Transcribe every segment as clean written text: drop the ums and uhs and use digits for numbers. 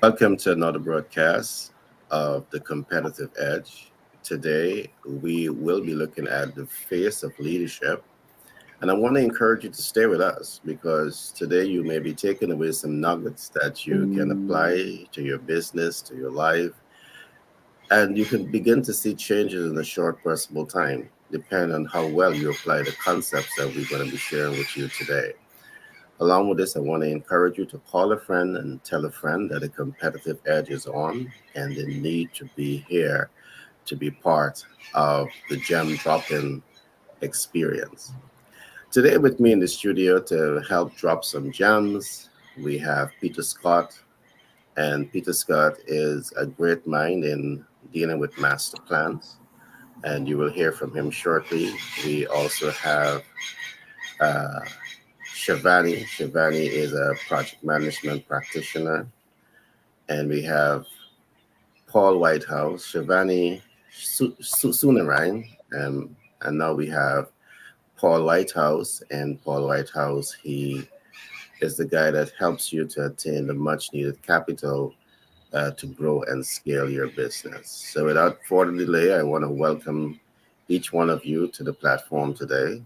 Welcome to another broadcast of The Competitive Edge. Today, we will be looking at the face of leadership. And I want to encourage you to stay with us because today you may be taking away some nuggets that you can apply to your business, to your life, and you can begin to see changes in a short possible time, depending on how well you apply the concepts that we're going to be sharing with you today. Along with this, I want to encourage you to call a friend and tell a friend that a competitive edge is on and they need to be here to be part of the gem dropping experience. Today, with me in the studio to help drop some gems, we have Peter Scott. And Peter Scott is a great mind in dealing with master plans, and you will hear from him shortly. We also have uh, Shivani. Shivani is a project management practitioner. And we have Paul Whitehouse, Shivani Sunarain, and now we have Paul Whitehouse. And Paul Whitehouse, he is the guy that helps you to attain the much needed capital to grow and scale your business. So without further delay, I want to welcome each one of you to the platform today.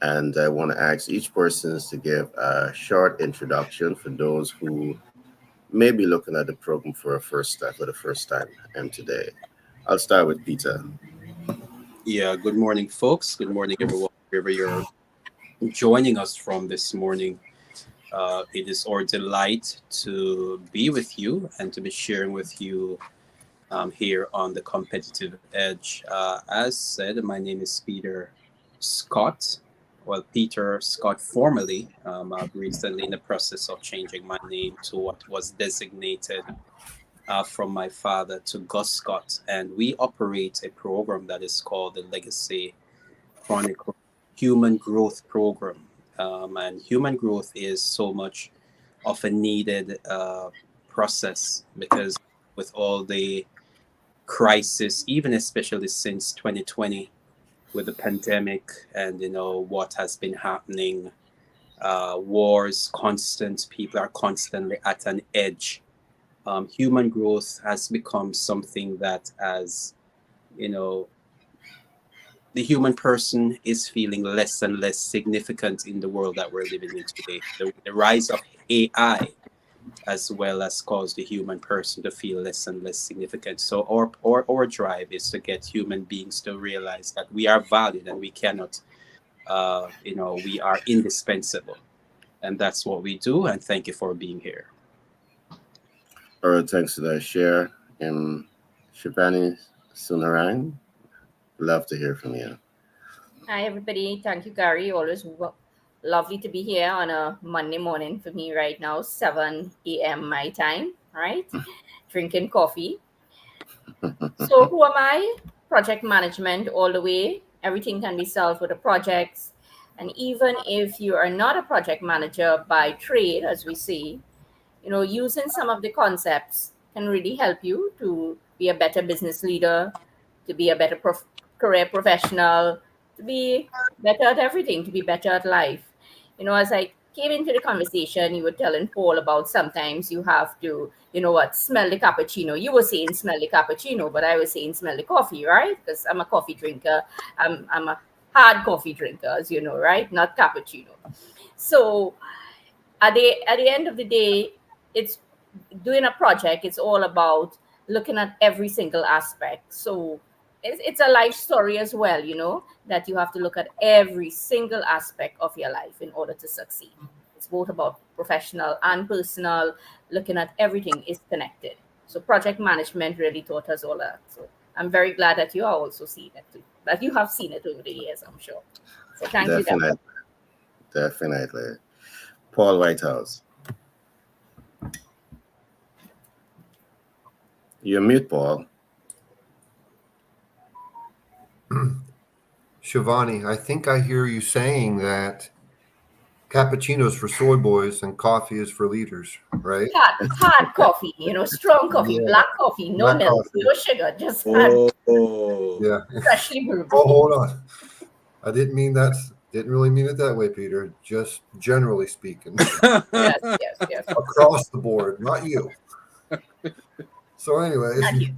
And I want to ask each person to give a short introduction for those who may be looking at the program for the first time and today. I'll start with Peter. Yeah, good morning, folks. Good morning, everyone, wherever you're joining us from this morning. It is our delight to be with you and to be sharing with you here on the Competitive Edge. As said, my name is Peter Scott. Well, Peter Scott formally. I've recently in the process of changing my name to what was designated from my father to Gus Scott, and we operate a program that is called the Legacy Chronicle Human Growth Program. And human growth is so much of a needed process because with all the crisis, even especially since 2020, with the pandemic and what has been happening, wars constant, people are constantly at an edge. Human growth has become something that, as you know, the human person is feeling less and less significant in the world that we're living in today. The rise of AI as well as caused the human person to feel less and less significant. So our drive is to get human beings to realize that we are valued and we cannot, we are indispensable. And that's what we do. And thank you for being here. All right, thanks for that share. And Shivani Sunarayan, love to hear from you. Hi, everybody. Thank you, Gary. Always lovely to be here on a Monday morning for me right now, 7 a.m. my time, right? Drinking coffee. So, who am I? Project management all the way. Everything can be solved with the projects. And even if you are not a project manager by trade, as we say, using some of the concepts can really help you to be a better business leader, to be a better career professional, to be better at everything, to be better at life. As I came into the conversation, you were telling Paul about sometimes you have to, smell the cappuccino. You were saying smell the cappuccino, but I was saying smell the coffee, right? Because I'm a coffee drinker. I'm a hard coffee drinker, as you know, right? Not cappuccino. So at the end of the day, it's doing a project. It's all about looking at every single aspect. So it's a life story as well, that you have to look at every single aspect of your life in order to succeed. It's both about professional and personal. Looking at everything is connected. So project management really taught us all that. So I'm very glad that you are also seeing it too, that you have seen it over the years, I'm sure. So thank you, Definitely, Deborah. definitely. Paul Whitehouse, you're mute, Paul. Shivani, I think I hear you saying that cappuccino is for soy boys and coffee is for leaders, right? Hard coffee, strong coffee, Yeah, black coffee, no black milk, coffee. no sugar, just hard, Oh, Yeah. freshly brewed. Oh, hold on. I didn't mean that. Didn't really mean it that way, Peter. Just generally speaking, Yes, yes, yes. across the board, not you. So, anyways, Thank you.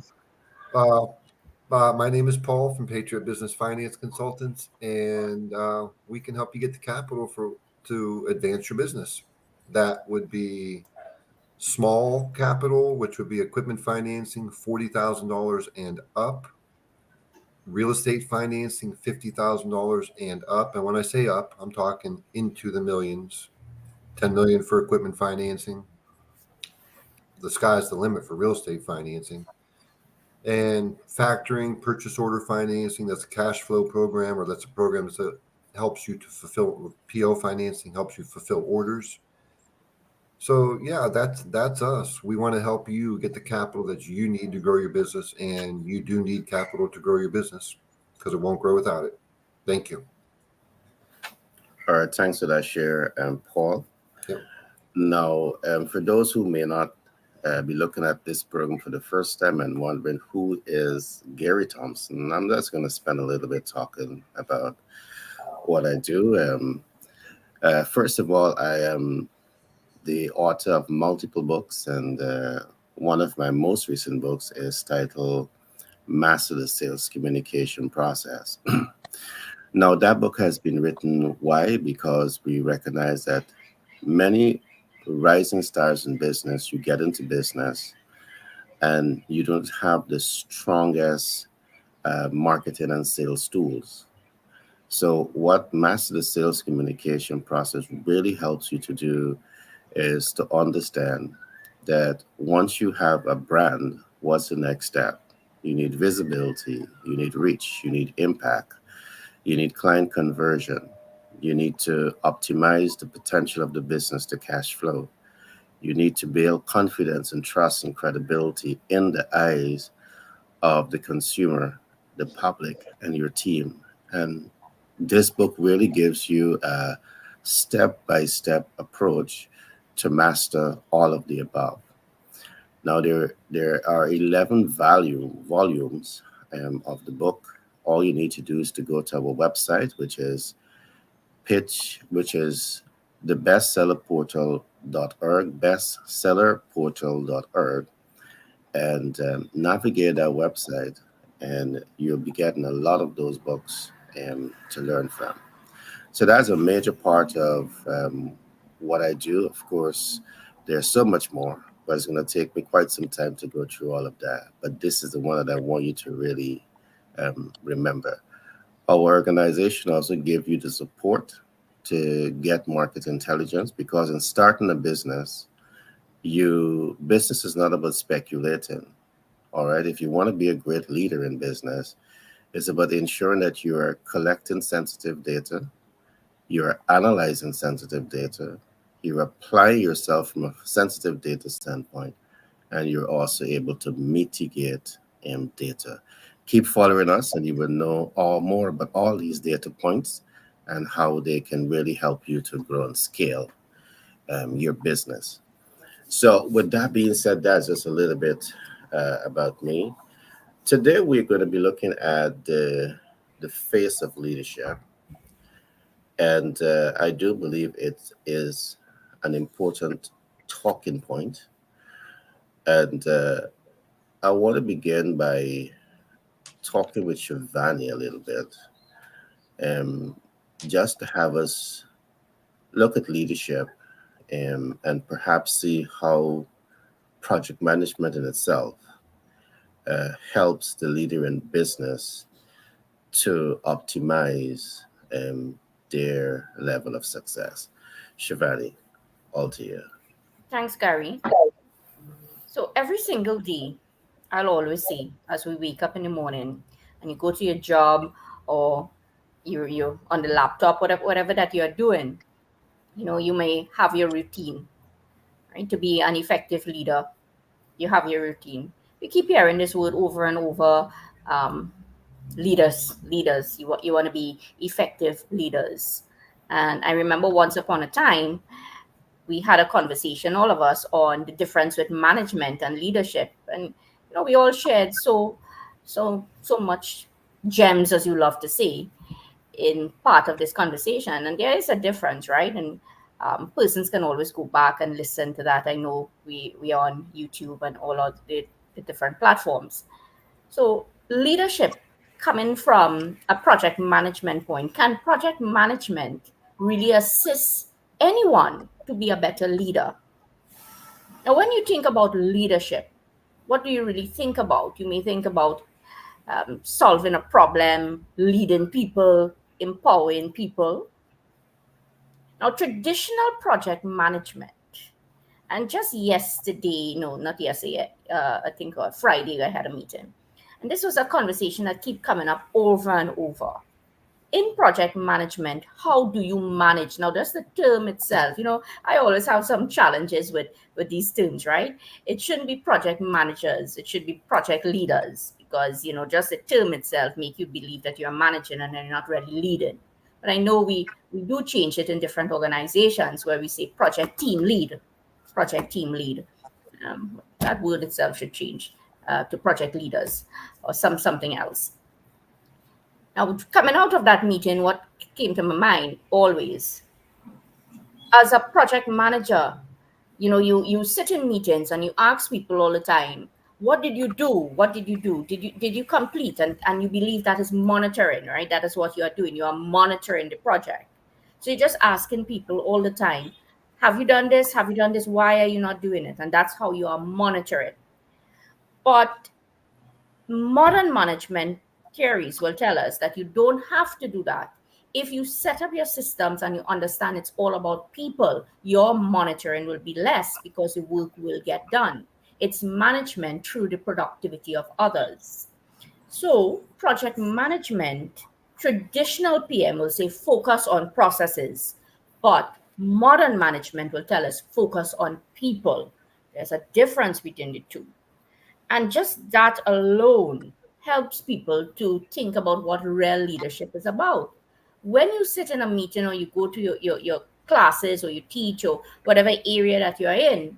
uh, my name is Paul from Patriot Business Finance Consultants, and we can help you get the capital to advance your business. That would be small capital, which would be equipment financing, $40,000 and up. Real estate financing, $50,000 and up. And when I say up, I'm talking into the millions. 10 million for equipment financing. The sky's the limit for real estate financing. And factoring, purchase order financing, that's a cash flow program, or that's a program that helps you to fulfill PO financing, helps you fulfill orders. So yeah, that's us. We want to help you get the capital that you need to grow your business, and you do need capital to grow your business because it won't grow without it. Thank you. All right, thanks for that share, Paul. Yep. Now, for those who may not be looking at this program for the first time and wondering who is Gary Thompson, I'm just going to spend a little bit talking about what I do. First of all, I am the author of multiple books, and one of my most recent books is titled Master the Sales Communication Process. Now, that book has been written. Why? Because we recognize that many rising stars in business, you get into business and you don't have the strongest marketing and sales tools. So, what Master the Sales Communication Process really helps you to do is to understand that once you have a brand, what's the next step? You need visibility, you need reach, you need impact, you need client conversion, you need to optimize the potential of the business to cash flow. You need to build confidence and trust and credibility in the eyes of the consumer, the public, and your team. And this book really gives you a step by step approach to master all of the above. Now, there are 11 volumes of the book. All you need to do is to go to our website, which is the bestsellerportal.org, bestsellerportal.org, and navigate that website, and you'll be getting a lot of those books to learn from. So that's a major part of what I do. Of course, there's so much more, but it's going to take me quite some time to go through all of that. But this is the one that I want you to really remember. Our organization also give you the support to get market intelligence, because in starting a business, business is not about speculating. All right. If you want to be a great leader in business, it's about ensuring that you are collecting sensitive data, you're analyzing sensitive data, you're applying yourself from a sensitive data standpoint, and you're also able to mitigate data. Keep following us, and you will know more about all these data points and how they can really help you to grow and scale your business. So, with that being said, that's just a little bit about me. Today, we're going to be looking at the face of leadership, and I do believe it is an important talking point. And I want to begin by talking with Shivani a little bit, um, just to have us look at leadership, and perhaps see how project management in itself helps the leader in business to optimize their level of success. Shivani, all to you. Thanks, Gary. So every single day, I'll always say, as we wake up in the morning and you go to your job, or you're on the laptop, whatever that you're doing, you may have your routine, right? To be an effective leader, you have your routine. We keep hearing this word over and over. Um, leaders. You want to be effective leaders. And I remember once upon a time, we had a conversation, all of us, on the difference with management and leadership, and we all shared so much gems, as you love to say, in part of this conversation. And there is a difference, right? And Persons can always go back and listen to that. I know we are on YouTube and all of the different platforms. So leadership coming from a project management point, can project management really assist anyone to be a better leader? Now, when you think about leadership, what do you really think about? You may think about solving a problem, leading people, empowering people. Now, traditional project management, and just yesterday, no, not yesterday, I think Friday, I had a meeting. And this was a conversation that keep coming up over and over. In project management, how do you manage? Now, that's the term itself. I always have some challenges with these terms, right? It shouldn't be project managers. It should be project leaders, because, just the term itself make you believe that you're managing and you're not really leading. But I know we do change it in different organizations where we say project team lead. That word itself should change to project leaders or something else. Now, coming out of that meeting, what came to my mind always, as a project manager, you sit in meetings and you ask people all the time, what did you do? What did you do? Did you complete? And you believe that is monitoring, right? That is what you are doing. You are monitoring the project. So you're just asking people all the time, have you done this? Have you done this? Why are you not doing it? And that's how you are monitoring. But modern management theories will tell us that you don't have to do that. If you set up your systems and you understand it's all about people, your monitoring will be less because the work will get done. It's management through the productivity of others. So, project management, traditional PM will say focus on processes, but modern management will tell us focus on people. There's a difference between the two. And just that alone helps people to think about what real leadership is about. When you sit in a meeting or you go to your classes or you teach or whatever area that you're in,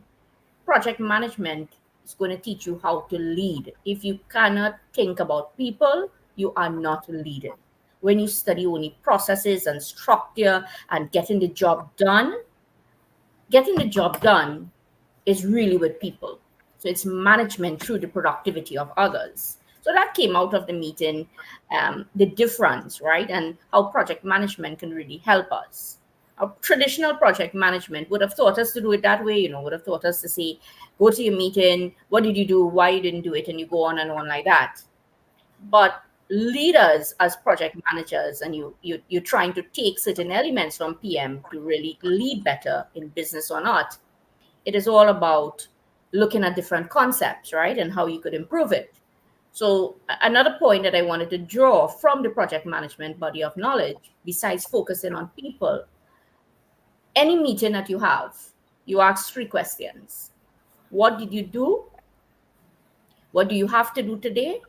project management is going to teach you how to lead. If you cannot think about people, you are not leading. When you study only processes and structure and getting the job done is really with people. So it's management through the productivity of others. So that came out of the meeting, the difference, right? And how project management can really help us. A traditional project management would have taught us to do it that way, would have taught us to say, go to your meeting, what did you do, why you didn't do it, and you go on and on like that. But leaders as project managers, and you're trying to take certain elements from PM to really lead better in business or not, it is all about looking at different concepts, right? And how you could improve it. So another point that I wanted to draw from the project management body of knowledge, besides focusing on people, any meeting that you have, you ask 3 questions. What did you do? What do you have to do today?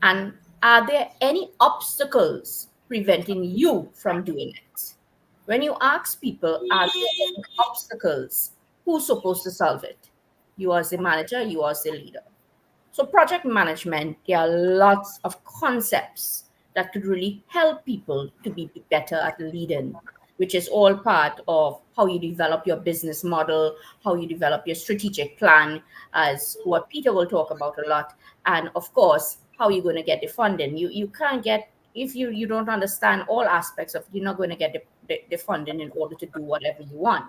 And are there any obstacles preventing you from doing it? When you ask people, are there any obstacles? Who's supposed to solve it? You as the manager, you as the leader. So project management, there are lots of concepts that could really help people to be better at leading, which is all part of how you develop your business model, how you develop your strategic plan, as what Peter will talk about a lot. And of course, how you're going to get the funding. You can't get, if you don't understand all aspects of, you're not going to get the funding in order to do whatever you want.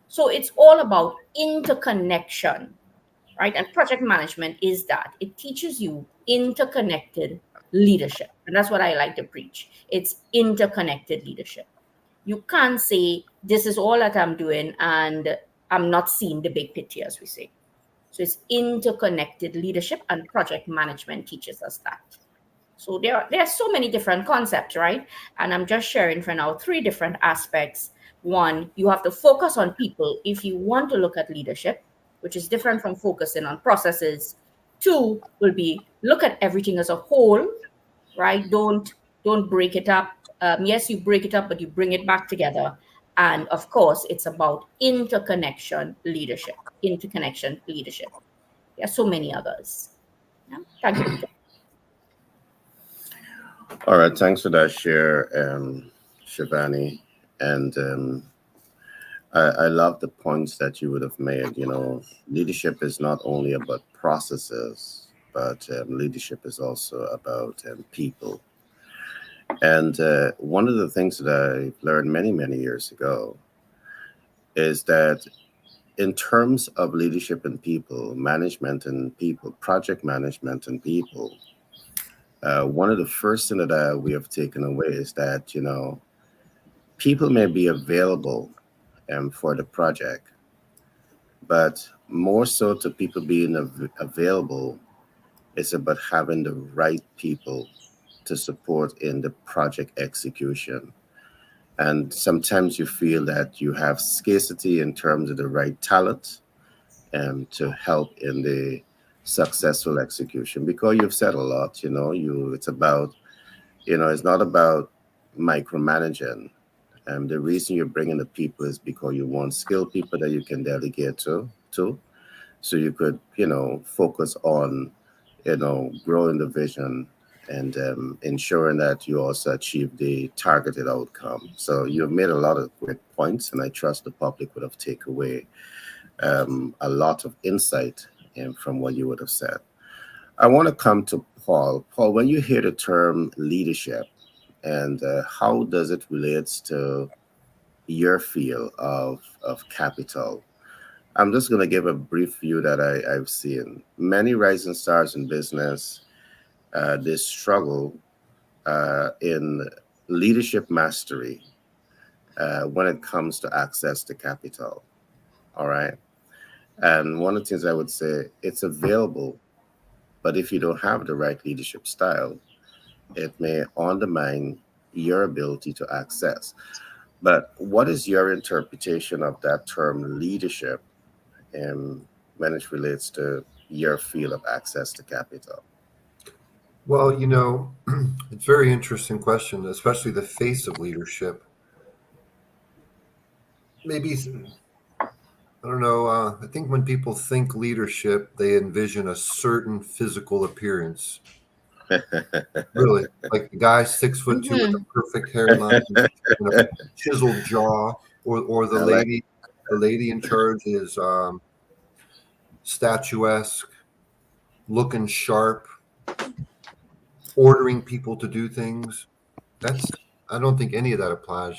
So it's all about interconnection, right? And project management is that. It teaches you interconnected leadership. And that's what I like to preach. It's interconnected leadership. You can't say, this is all that I'm doing and I'm not seeing the big picture, as we say. So it's interconnected leadership, and project management teaches us that. So there are so many different concepts, right? And I'm just sharing for now 3 different aspects. 1, you have to focus on people if you want to look at leadership, which is different from focusing on processes. 2 will be look at everything as a whole, right? Don't break it up. Yes, you break it up, but you bring it back together. And of course, it's about interconnection leadership. There are so many others. Yeah? Thank you, Peter. All right, thanks for that share, Shivani. And I love the points that you would have made. Leadership is not only about processes, but leadership is also about people. And one of the things that I learned many, many years ago is that in terms of leadership and people, management and people, project management and people, one of the first thing that we have taken away is that, people may be available for the project, but more so to people being available, it's about having the right people to support in the project execution. And sometimes you feel that you have scarcity in terms of the right talent to help in the successful execution. Because you've said a lot, it's about, it's not about micromanaging. And the reason you're bringing the people is because you want skilled people that you can delegate to, so you could, focus on, growing the vision and ensuring that you also achieve the targeted outcome. So you've made a lot of great points, and I trust the public would have taken away a lot of insight from what you would have said. I want to come to Paul. Paul, when you hear the term leadership, and how does it relate to your field of capital? I'm just going to give a brief view that I've seen. Many rising stars in business, they struggle in leadership mastery when it comes to access to capital. All right. And one of the things I would say, it's available, but if you don't have the right leadership style, it may undermine your ability to access. But what is your interpretation of that term leadership and when it relates to your field of access to capital? Well, it's a very interesting question, especially the face of leadership. Maybe, I don't know. I think when people think leadership, they envision a certain physical appearance. Really, like the guy 6'2" with a Mhm. perfect hairline, chiseled jaw, or I like. the lady in charge is statuesque, looking sharp, ordering people to do things. That's I don't think any of that applies.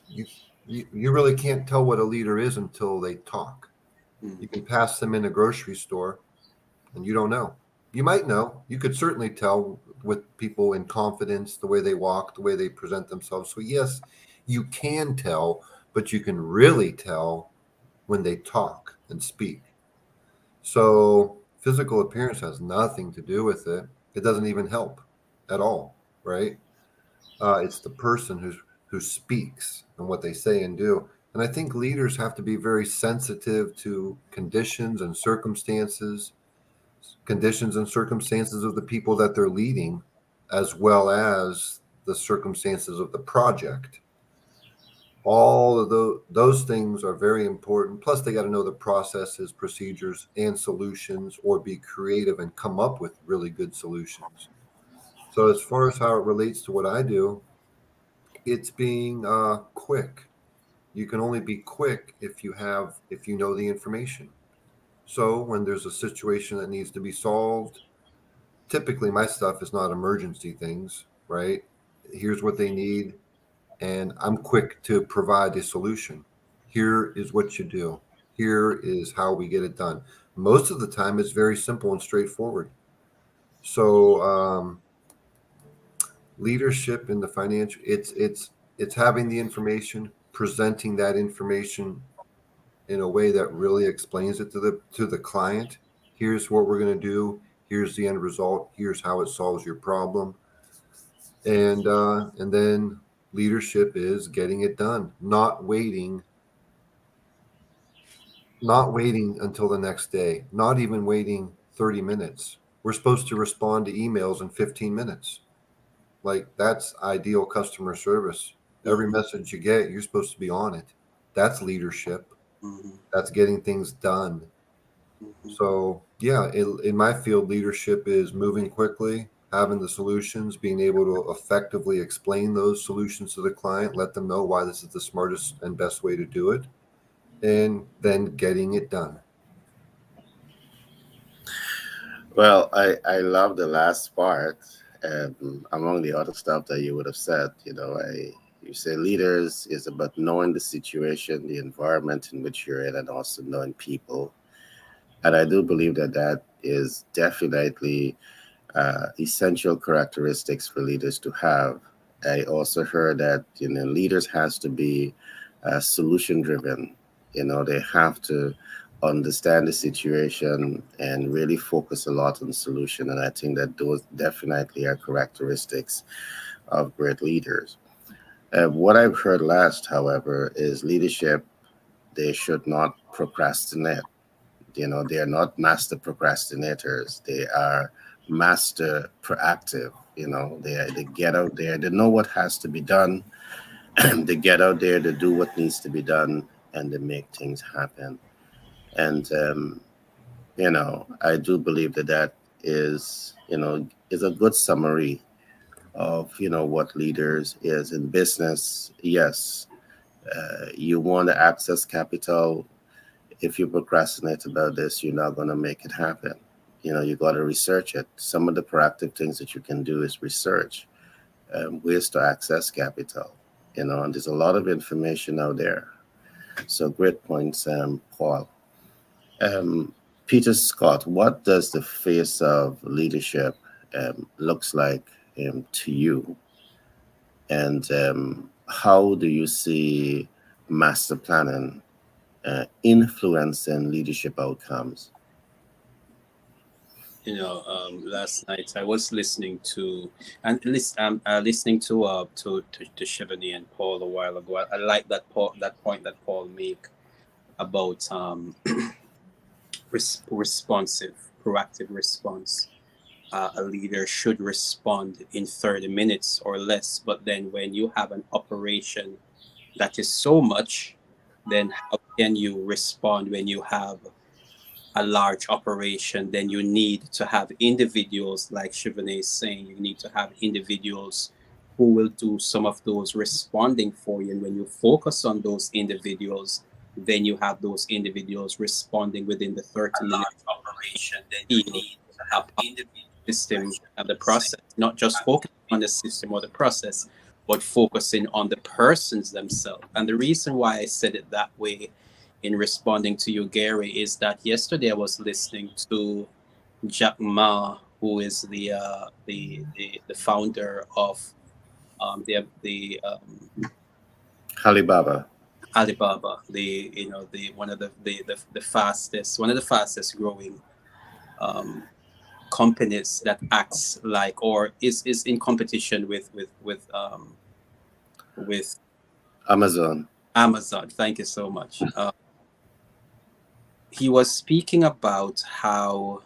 You you really can't tell what a leader is until they talk. Mm. You can pass them in a grocery store and you don't know. You might know. You could certainly tell with people in confidence, the way they walk, the way they present themselves. So yes, you can tell, but you can really tell when they talk and speak. So physical appearance has nothing to do with it. It doesn't even help at all, right? It's the person who speaks and what they say and do. And I think leaders have to be very sensitive to conditions and circumstances of the people that they're leading, as well as the circumstances of the project. All of those things are very important. Plus, they got to know the processes, procedures, and solutions, or be creative and come up with really good solutions. So, as far as how it relates to what I do, it's being quick. You can only be quick if you know the information. So, when there's a situation that needs to be solved, typically my stuff is not emergency things, right? Here's what they need, and I'm quick to provide a solution. Here is what you do. Here is how we get it done. Most of the time, it's very simple and straightforward. So, leadership in the financial, it's having the information, presenting that information in a way that really explains it to the client. Here's what we're going to do. Here's the end result. Here's how it solves your problem. And then leadership is getting it done, not waiting until the next day, not even waiting 30 minutes. We're supposed to respond to emails in 15 minutes. Like that's ideal customer service. Every Mhm. message you get, you're supposed to be on it. That's leadership. Mhm. That's getting things done. Mhm. So, yeah, in my field, leadership is moving quickly, having the solutions, being able to effectively explain those solutions to the client, let them know why this is the smartest and best way to do it, and then getting it done. Well, I love the last part, among the other stuff that you would have said. You say leaders is about knowing the situation, the environment in which you're in, and also knowing people. And I do believe that that is definitely essential characteristics for leaders to have. I also heard that leaders has to be solution driven. They have to understand the situation and really focus a lot on solution. And I think that those definitely are characteristics of great leaders. What I've heard last, however, is leadership. They should not procrastinate. They are not master procrastinators. They are master proactive. They get out there. They know what has to be done. They get out there. They do what needs to be done, and they make things happen. And I do believe that that is a good summary of what leaders is in business. Yes, you want to access capital. If you procrastinate about this, you're not going to make it happen. You got to research it. Some of the proactive things that you can do is research ways to access capital. And there's a lot of information out there. So great points, Paul. Peter Scott, what does the face of leadership looks like to you? And how do you see master planning influencing leadership outcomes? Last night I was listening to listening to Shivani and Paul a while ago. I like that point that Paul make about responsive, proactive response. A leader should respond in 30 minutes or less. But then when you have an operation that is so much, then how can you respond when you have a large operation? Then you need to have individuals, like Shivani is saying, you need to have individuals who will do some of those responding for you. And when you focus on those individuals, then you have those individuals responding within the 30-minute operation. Then you need to have individual system and the process, not just focusing on the system or the process, but focusing on the persons themselves. And the reason why I said it that way in responding to you, Gary, is that yesterday I was listening to Jack Ma, who is the founder of the Alibaba. Alibaba, one of the fastest growing companies that acts like, or is in competition with Amazon. Thank you so much. He was speaking about how,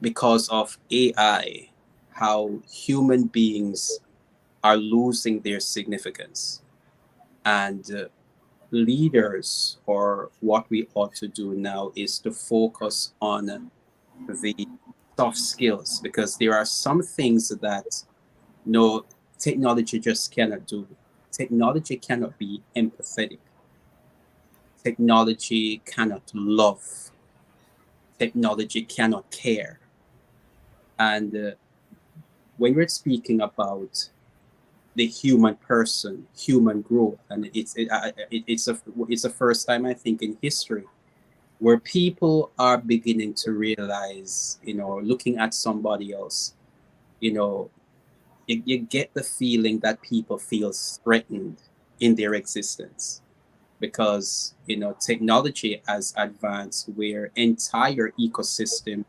because of AI, how human beings are losing their significance, and leaders, or what we ought to do now, is to focus on the soft skills, because there are some things that no technology just cannot do. Technology cannot be empathetic. Technology cannot love. Technology cannot care. And when we're speaking about the human person, human growth, and it's a first time, I think, in history where people are beginning to realize, looking at somebody else, you get the feeling that people feel threatened in their existence, because technology has advanced where entire ecosystem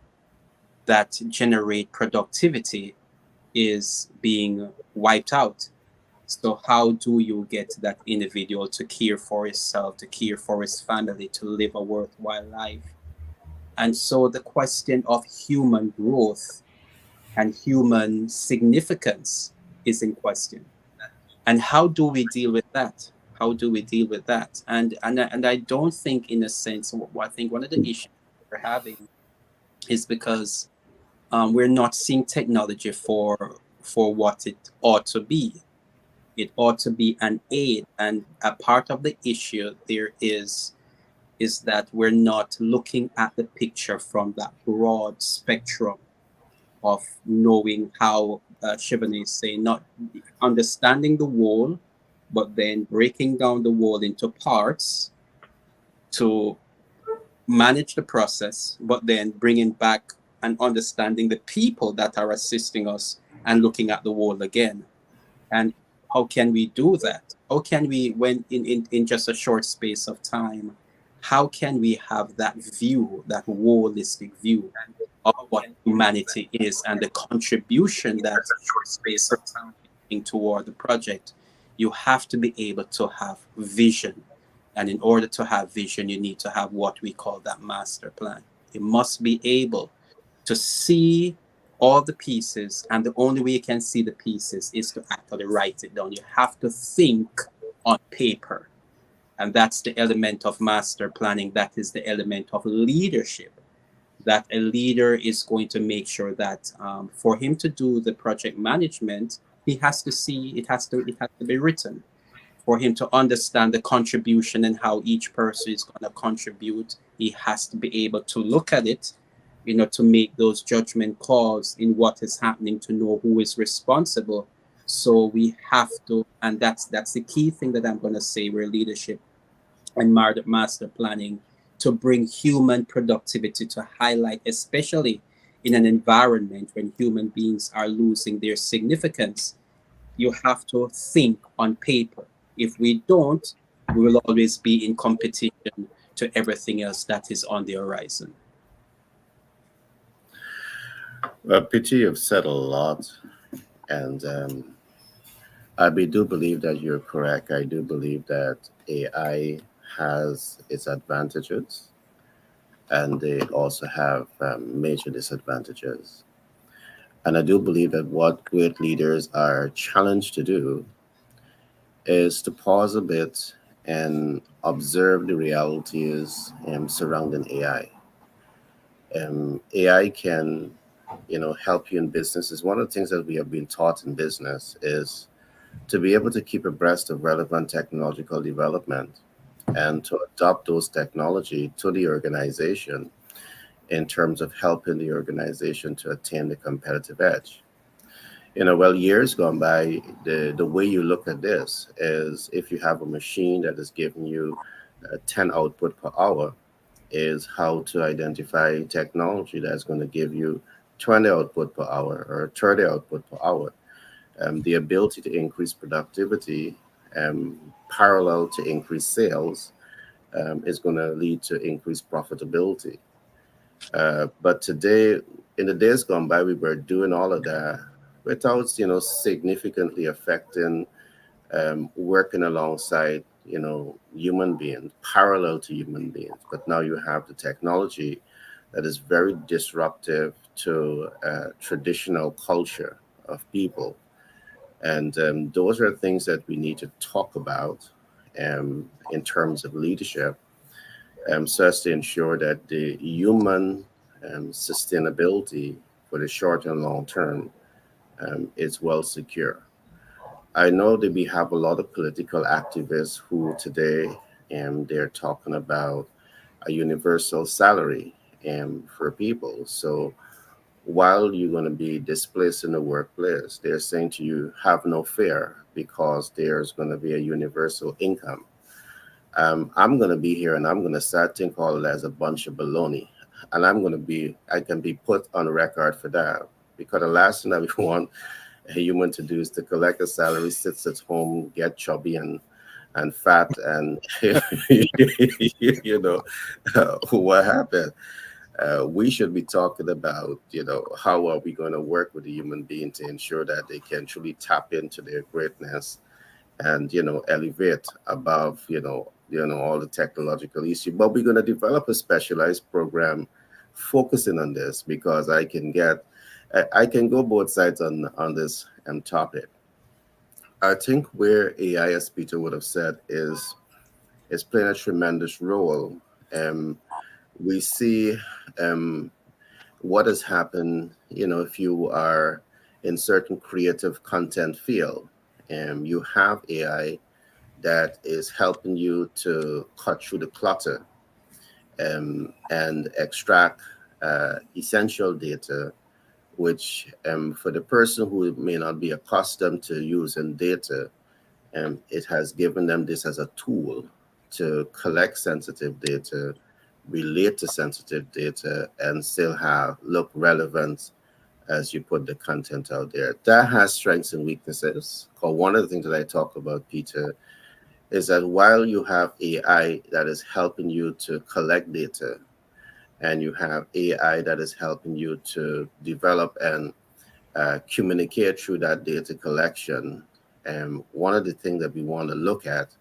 that generate productivity is being wiped out. So how do you get that individual to care for himself, to care for his family, to live a worthwhile life? And so the question of human growth and human significance is in question. And how do we deal with that? How do we deal with that? And I don't think, in a sense, I think one of the issues we're having is because we're not seeing technology for what it ought to be. It ought to be an aid, and a part of the issue there is that we're not looking at the picture from that broad spectrum of knowing how Shivani is saying, not understanding the whole, but then breaking down the whole into parts to manage the process, but then bringing back and understanding the people that are assisting us and looking at the whole again. And how can we do that? How can we, when in just a short space of time, how can we have that view, that holistic view of what humanity is and the contribution that short space of time toward the project? You have to be able to have vision. And in order to have vision, you need to have what we call that master plan. You must be able to see all the pieces, and the only way you can see the pieces is to actually write it down. You have to think on paper. And that's the element of master planning. That is the element of leadership. That a leader is going to make sure that for him to do the project management, he has to see it has to be written. For him to understand the contribution and how each person is going to contribute, he has to be able to look at it, to make those judgment calls in what is happening, to know who is responsible. So we have to, and that's the key thing that I'm going to say, where leadership and master planning, to bring human productivity to highlight, especially in an environment when human beings are losing their significance. You have to think on paper. If we don't, we will always be in competition to everything else that is on the horizon. Well, PT, you've said a lot, and I do believe that you're correct. I do believe that AI has its advantages, and they also have major disadvantages. And I do believe that what great leaders are challenged to do is to pause a bit and observe the realities surrounding AI. AI can, help you in businesses. One of the things that we have been taught in business is to be able to keep abreast of relevant technological development and to adopt those technology to the organization in terms of helping the organization to attain the competitive edge. Well, years gone by, the way you look at this is if you have a machine that is giving you 10 output per hour, is how to identify technology that's going to give you 20 output per hour or 30 output per hour. The ability to increase productivity parallel to increase sales is going to lead to increased profitability. But today, in the days gone by, we were doing all of that without, significantly affecting working alongside, human beings, parallel to human beings. But now you have the technology that is very disruptive to traditional culture of people. And those are things that we need to talk about in terms of leadership, so as to ensure that the human sustainability for the short and long term is well secure. I know that we have a lot of political activists who today they're talking about a universal salary for people. So while you're going to be displaced in the workplace, they're saying to you, have no fear because there's going to be a universal income. I'm going to be here and I'm going to start think all of that as a bunch of baloney. And I can be put on record for that because the last thing that we want a human to do is to collect a salary, sits at home, get chubby and fat, and what happened. We should be talking about, how are we going to work with a human being to ensure that they can truly tap into their greatness and, elevate above, all the technological issues. But we're going to develop a specialized program focusing on this because I can go both sides on this topic. I think where AI, as Peter would have said, is playing a tremendous role. We see what has happened, if you are in certain creative content field and you have AI that is helping you to cut through the clutter and extract essential data, which for the person who may not be accustomed to using data, it has given them this as a tool to collect sensitive data, relate to sensitive data, and still look relevant as you put the content out there. That has strengths and weaknesses. Because one of the things that I talk about, Peter, is that while you have AI that is helping you to collect data, and you have AI that is helping you to develop and communicate through that data collection, and one of the things that we want to look at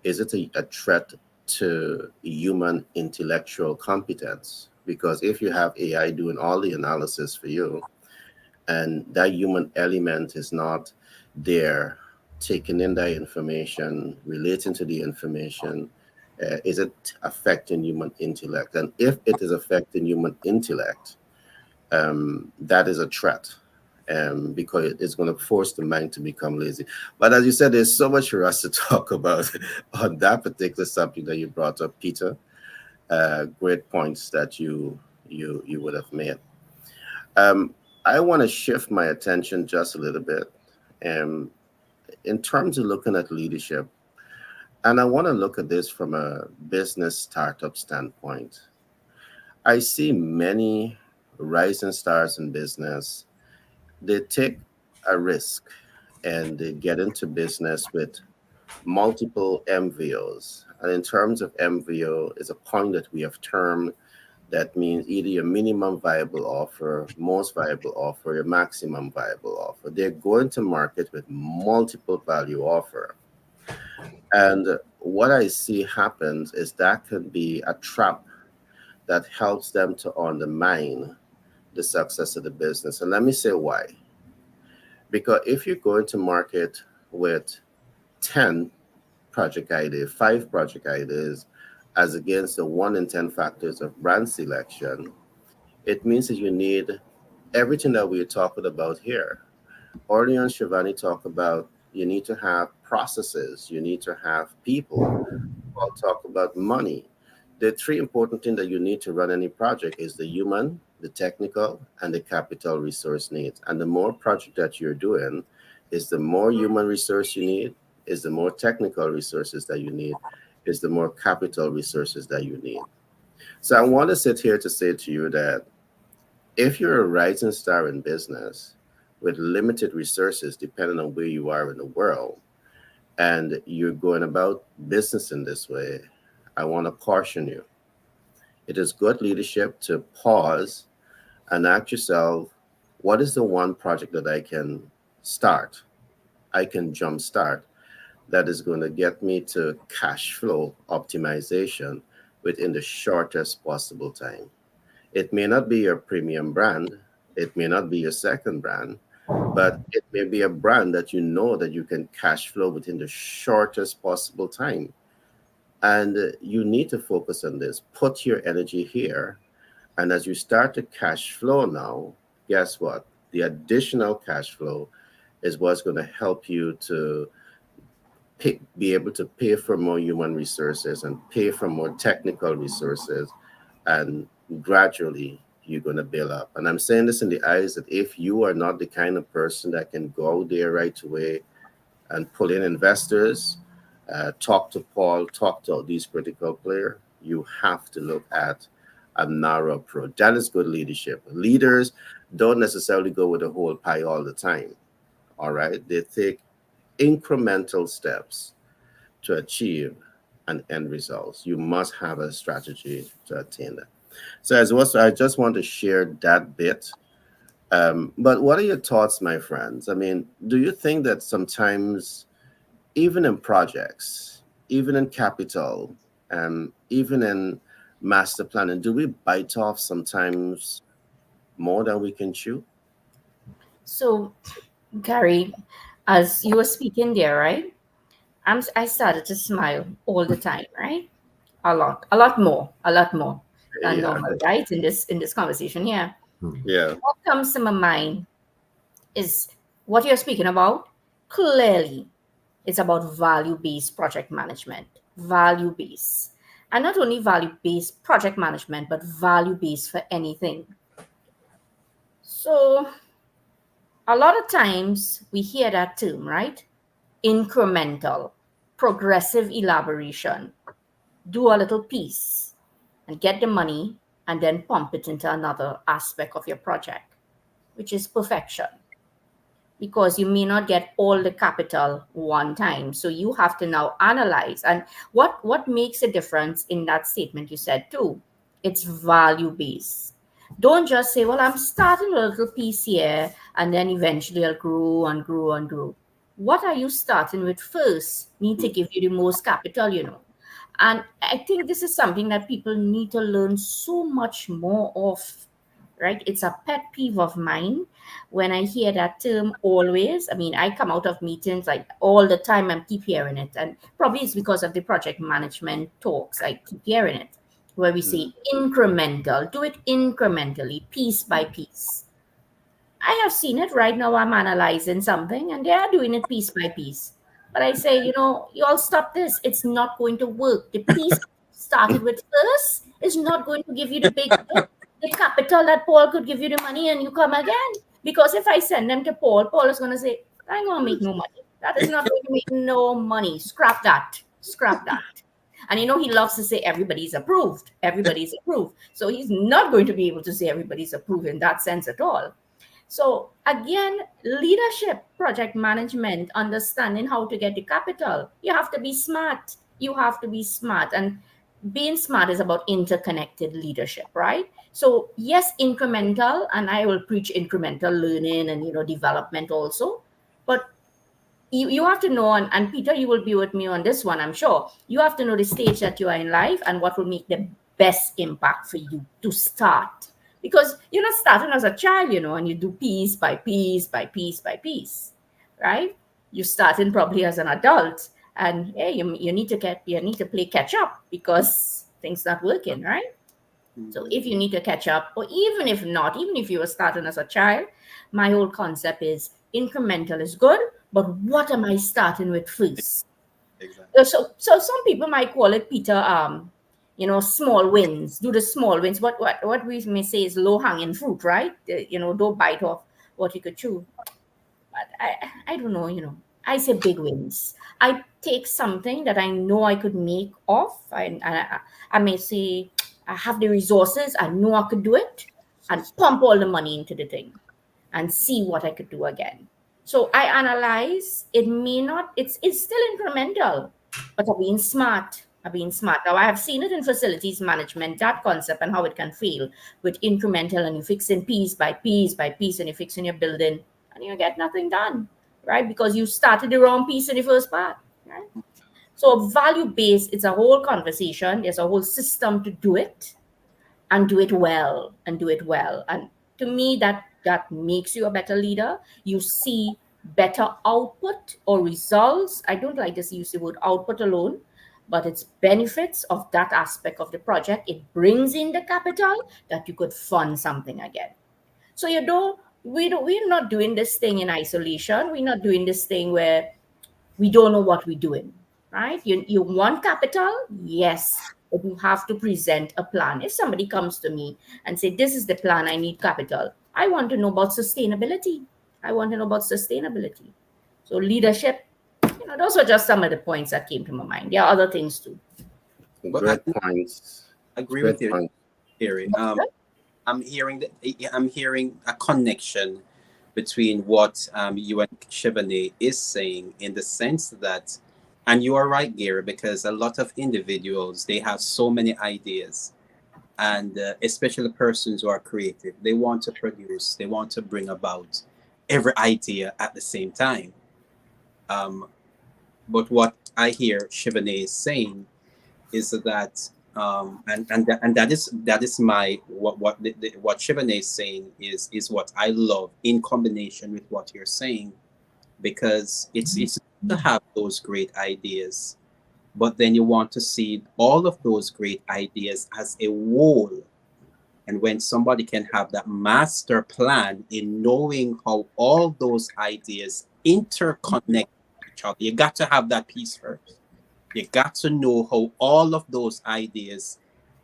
is it a threat to human intellectual competence? Because if you have AI doing all the analysis for you, and that human element is not there, taking in that information, relating to the information, is it affecting human intellect? And if it is affecting human intellect, that is a threat, because it's going to force the mind to become lazy. But as you said, there's so much for us to talk about on that particular subject that you brought up, Peter. Great points that you would have made. Um, I want to shift my attention just a little bit, um, in terms of looking at leadership, and I want to look at this from a business startup standpoint. I see many rising stars in business. They take a risk and they get into business with multiple MVOs. And in terms of MVO, is a point that we have termed that means either your minimum viable offer, most viable offer, your maximum viable offer. They're going to market with multiple value offer. And what I see happens is that can be a trap that helps them to undermine the success of the business. And let me say why. Because if you're going to market with 10 project ideas, 5 project ideas, as against the 1 in 10 factors of brand selection, it means that you need everything that we're talking about here. Orly and Shivani talk about you need to have processes, you need to have people. I'll talk about money. The three important things that you need to run any project is the human, the technical, and the capital resource needs. And the more project that you're doing, is the more human resource you need, is the more technical resources that you need, is the more capital resources that you need. So I want to sit here to say to you that if you're a rising star in business with limited resources, depending on where you are in the world, and you're going about business in this way, I want to caution you. It is good leadership to pause and ask yourself, what is the one project that I can start, I can jumpstart, that is going to get me to cash flow optimization within the shortest possible time? It may not be your premium brand, it may not be your second brand, but it may be a brand that you know that you can cash flow within the shortest possible time. And you need to focus on this. Put your energy here. And as you start to cash flow now, guess what? The additional cash flow is what's going to help you to be able to pay for more human resources and pay for more technical resources. And gradually, you're going to build up. And I'm saying this in the eyes that if you are not the kind of person that can go out there right away and pull in investors, talk to Paul, talk to these critical players, you have to look at a narrow approach. That is good leadership. Leaders don't necessarily go with the whole pie all the time. All right. They take incremental steps to achieve an end result. You must have a strategy to attain that. So I just want to share that bit. But what are your thoughts, my friends? I mean, do you think that sometimes, even in projects, even in capital, even in master planning, do we bite off sometimes more than we can chew? So, Gary, as you were speaking there, right? I started to smile all the time, right? A lot more than Yeah. normal, right? In this conversation here. Yeah. What comes to my mind is what you're speaking about. Clearly, it's about value-based project management. Value-based. And not only value-based project management, but value-based for anything. So a lot of times we hear that term, right? Incremental, progressive elaboration. Do a little piece and get the money and then pump it into another aspect of your project, which is perfection. Because you may not get all the capital one time. So you have to now analyze. And what makes a difference in that statement you said too? It's value based. Don't just say, well, I'm starting a little piece here and then eventually I'll grow and grow and grow. What are you starting with first? Need to give you the most capital, you know. And I think this is something that people need to learn so much more of, right? It's a pet peeve of mine when I hear that term always. I mean, I come out of meetings like all the time and keep hearing it. And probably it's because of the project management talks. I keep hearing it where we say incremental, do it incrementally, piece by piece. I have seen it right now. I'm analyzing something and they are doing it piece by piece. But I say, you know, you all stop this. It's not going to work. The piece started with first is not going to give you the capital that Paul could give you the money and you come again. Because if I send them to Paul, Paul is going to say, I'm going to make no money. That is not going to make no money. Scrap that. Scrap that. And you know, he loves to say everybody's approved. Everybody's approved. So he's not going to be able to say everybody's approved in that sense at all. So again, leadership, project management, understanding how to get the capital. You have to be smart. You have to be smart. And being smart is about interconnected leadership, right? So yes, incremental, and I will preach incremental learning and, you know, development also. But you have to know, and Peter, you will be with me on this one, I'm sure. You have to know the stage that you are in life and what will make the best impact for you to start. Because you're not starting as a child, you know, and you do piece by piece by piece by piece, right? You're starting probably as an adult, and hey, you need to play catch up because things not working, right? So if you need to catch up, or even if not, even if you were starting as a child, my whole concept is incremental is good, but what am I starting with first? Exactly. So some people might call it, Peter, you know, small wins. Do the small wins. What we may say is low hanging fruit, right? You know, don't bite off what you could chew. But I don't know, you know. I say big wins. I take something that I know I could make off. I may say I have the resources. I know I could do it, and pump all the money into the thing, and see what I could do again. So I analyze. It may not. It's still incremental, but I'm being smart. I'm being smart. Now I have seen it in facilities management, that concept and how it can fail with incremental, and you fixing piece by piece by piece, and you're fixing your building, and you get nothing done, right? Because you started the wrong piece in the first part, right? So value based, it's a whole conversation. There's a whole system to do it and do it well and do it well. And to me, that makes you a better leader. You see better output or results. I don't like to use the word output alone, but it's benefits of that aspect of the project. It brings in the capital that you could fund something again. So we're not doing this thing in isolation. We're not doing this thing where we don't know what we're doing, right? You want capital, yes, but you have to present a plan. If somebody comes to me and say, this is the plan, I need capital, I want to know about sustainability. I want to know about sustainability. So leadership, you know, those were just some of the points that came to my mind. There are other things too. But Great points. I agree Great with you, point. Terry. I'm hearing a connection between what you and Shivani is saying, in the sense that, and you are right, Gary, because a lot of individuals, they have so many ideas, and especially persons who are creative, they want to produce, they want to bring about every idea at the same time. Um, but what I hear Shivani is saying is that and that is my what Shivani is saying is what I love, in combination with what you're saying, because it's to have those great ideas, but then you want to see all of those great ideas as a whole, And when somebody can have that master plan in knowing how all those ideas interconnect each other, you got to have that piece first. You got to know how all of those ideas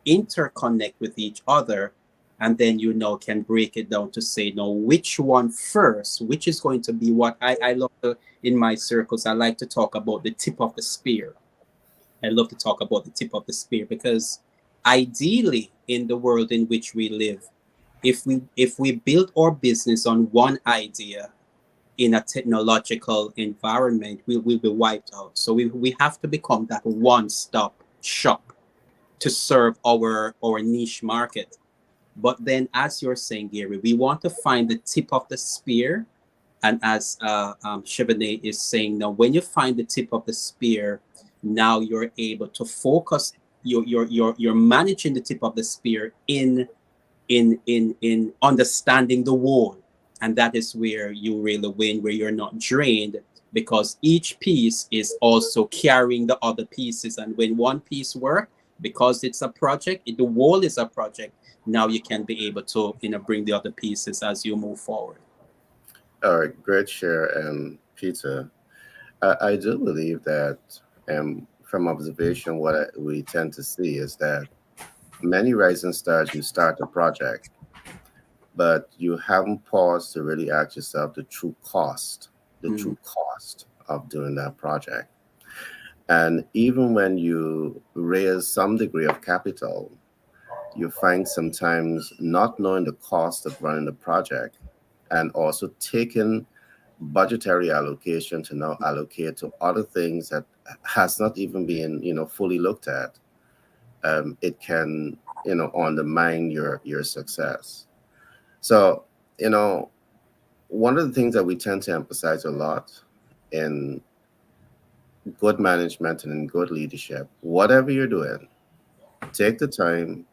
interconnect with each other. And then you now can break it down to say, now, which one first, which is going to be what I love to, in my circles, I like to talk about the tip of the spear. I love to talk about the tip of the spear because ideally in the world in which we live, if we build our business on one idea in a technological environment, we will be wiped out. So we have to become that one-stop shop to serve our niche market. But then, as you're saying, Gary, we want to find the tip of the spear. And as Chevrolet is saying, now when you find the tip of the spear, now you're able to focus. You're managing the tip of the spear in understanding the whole, and that is where you really win, where you're not drained, because each piece is also carrying the other pieces. And when one piece works, because it's a project, the whole is a project. Now you can be able to bring the other pieces as you move forward. All right, great share, Peter. I do believe that, from observation, what we tend to see is that many rising stars, you start a project, but you haven't paused to really ask yourself the true cost of doing that project. And even when you raise some degree of capital, you find sometimes not knowing the cost of running the project, and also taking budgetary allocation to now allocate to other things that has not even been fully looked at. It can undermine your success. So one of the things that we tend to emphasize a lot in good management and in good leadership, whatever you're doing, take the time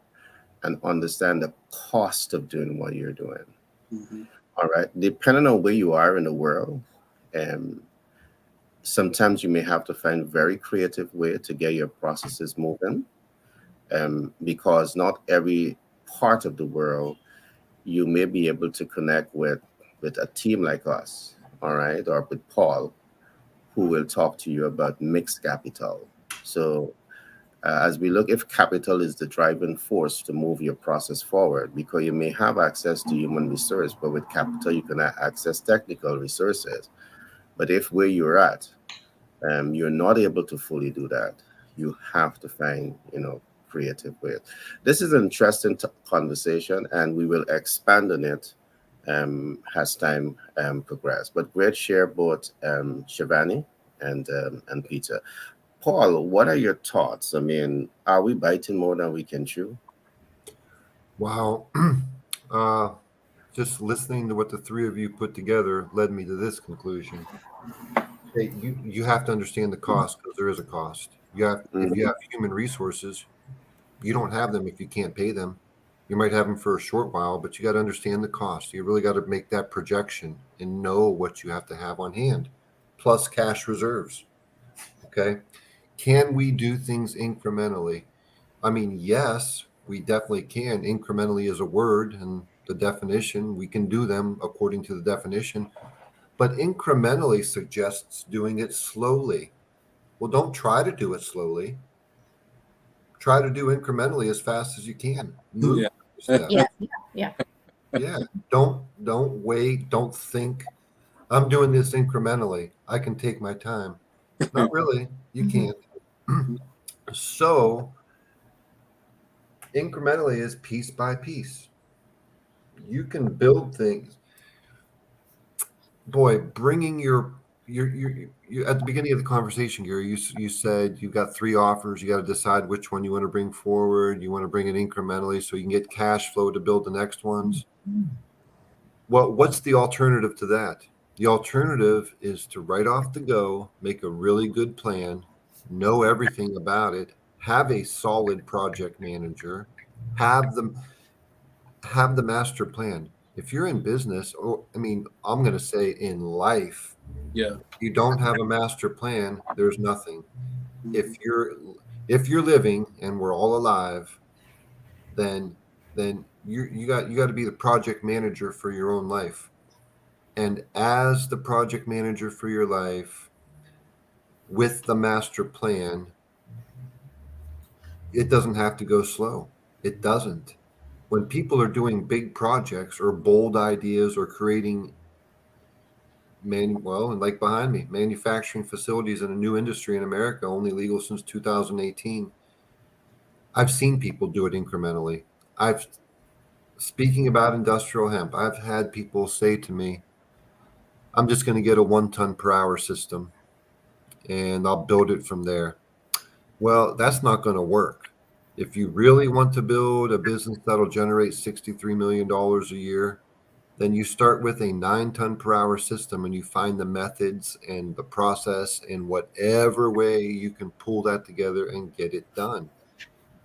and understand the cost of doing what you're doing. Mm-hmm. All right. Depending on where you are in the world, sometimes you may have to find very creative way to get your processes moving, because not every part of the world you may be able to connect with a team like us, all right, or with Paul, who will talk to you about mixed capital. So as we look, if capital is the driving force to move your process forward, because you may have access to human resource, but with capital you can access technical resources. But if where you're at, you're not able to fully do that, you have to find creative ways. This is an interesting conversation, and we will expand on it as time progress. But great share, both Shivani and Peter. Paul, what are your thoughts? I mean, are we biting more than we can chew? Wow. Just listening to what the three of you put together led me to this conclusion. Hey, you have to understand the cost, because there is a cost. If you have human resources, you don't have them if you can't pay them. You might have them for a short while, but you got to understand the cost. You really got to make that projection and know what you have to have on hand, plus cash reserves. Okay. Can we do things incrementally? I mean, yes, we definitely can. Incrementally is a word, and the definition, we can do them according to the definition, but incrementally suggests doing it slowly. Well, don't try to do it slowly. Try to do incrementally as fast as you can. Move steps. Yeah. Don't wait. Don't think I'm doing this incrementally. I can take my time. Not really. You can't. So incrementally is piece by piece. You can build things. Boy, bringing your at the beginning of the conversation, Gary, you said you've got 3 offers. You got to decide which one you want to bring forward. You want to bring it incrementally so you can get cash flow to build the next ones. Well, what's the alternative to that? The alternative is to right off the go, make a really good plan, know everything about it, have a solid project manager, have the master plan. If you're in business, or I'm going to say in life, Yeah, you don't have a master plan, there's nothing. If you're living and we're all alive, then you got to be the project manager for your own life. And as the project manager for your life with the master plan, it doesn't have to go slow. It doesn't. When people are doing big projects or bold ideas or creating and like behind me, manufacturing facilities in a new industry in America, only legal since 2018. I've seen people do it incrementally. I've Speaking about industrial hemp, I've had people say to me, I'm just going to get a 1 ton per hour system and I'll build it from there. Well, that's not going to work. If you really want to build a business that'll generate $63 million a year, then you start with a 9 ton per hour system and you find the methods and the process in whatever way you can pull that together and get it done.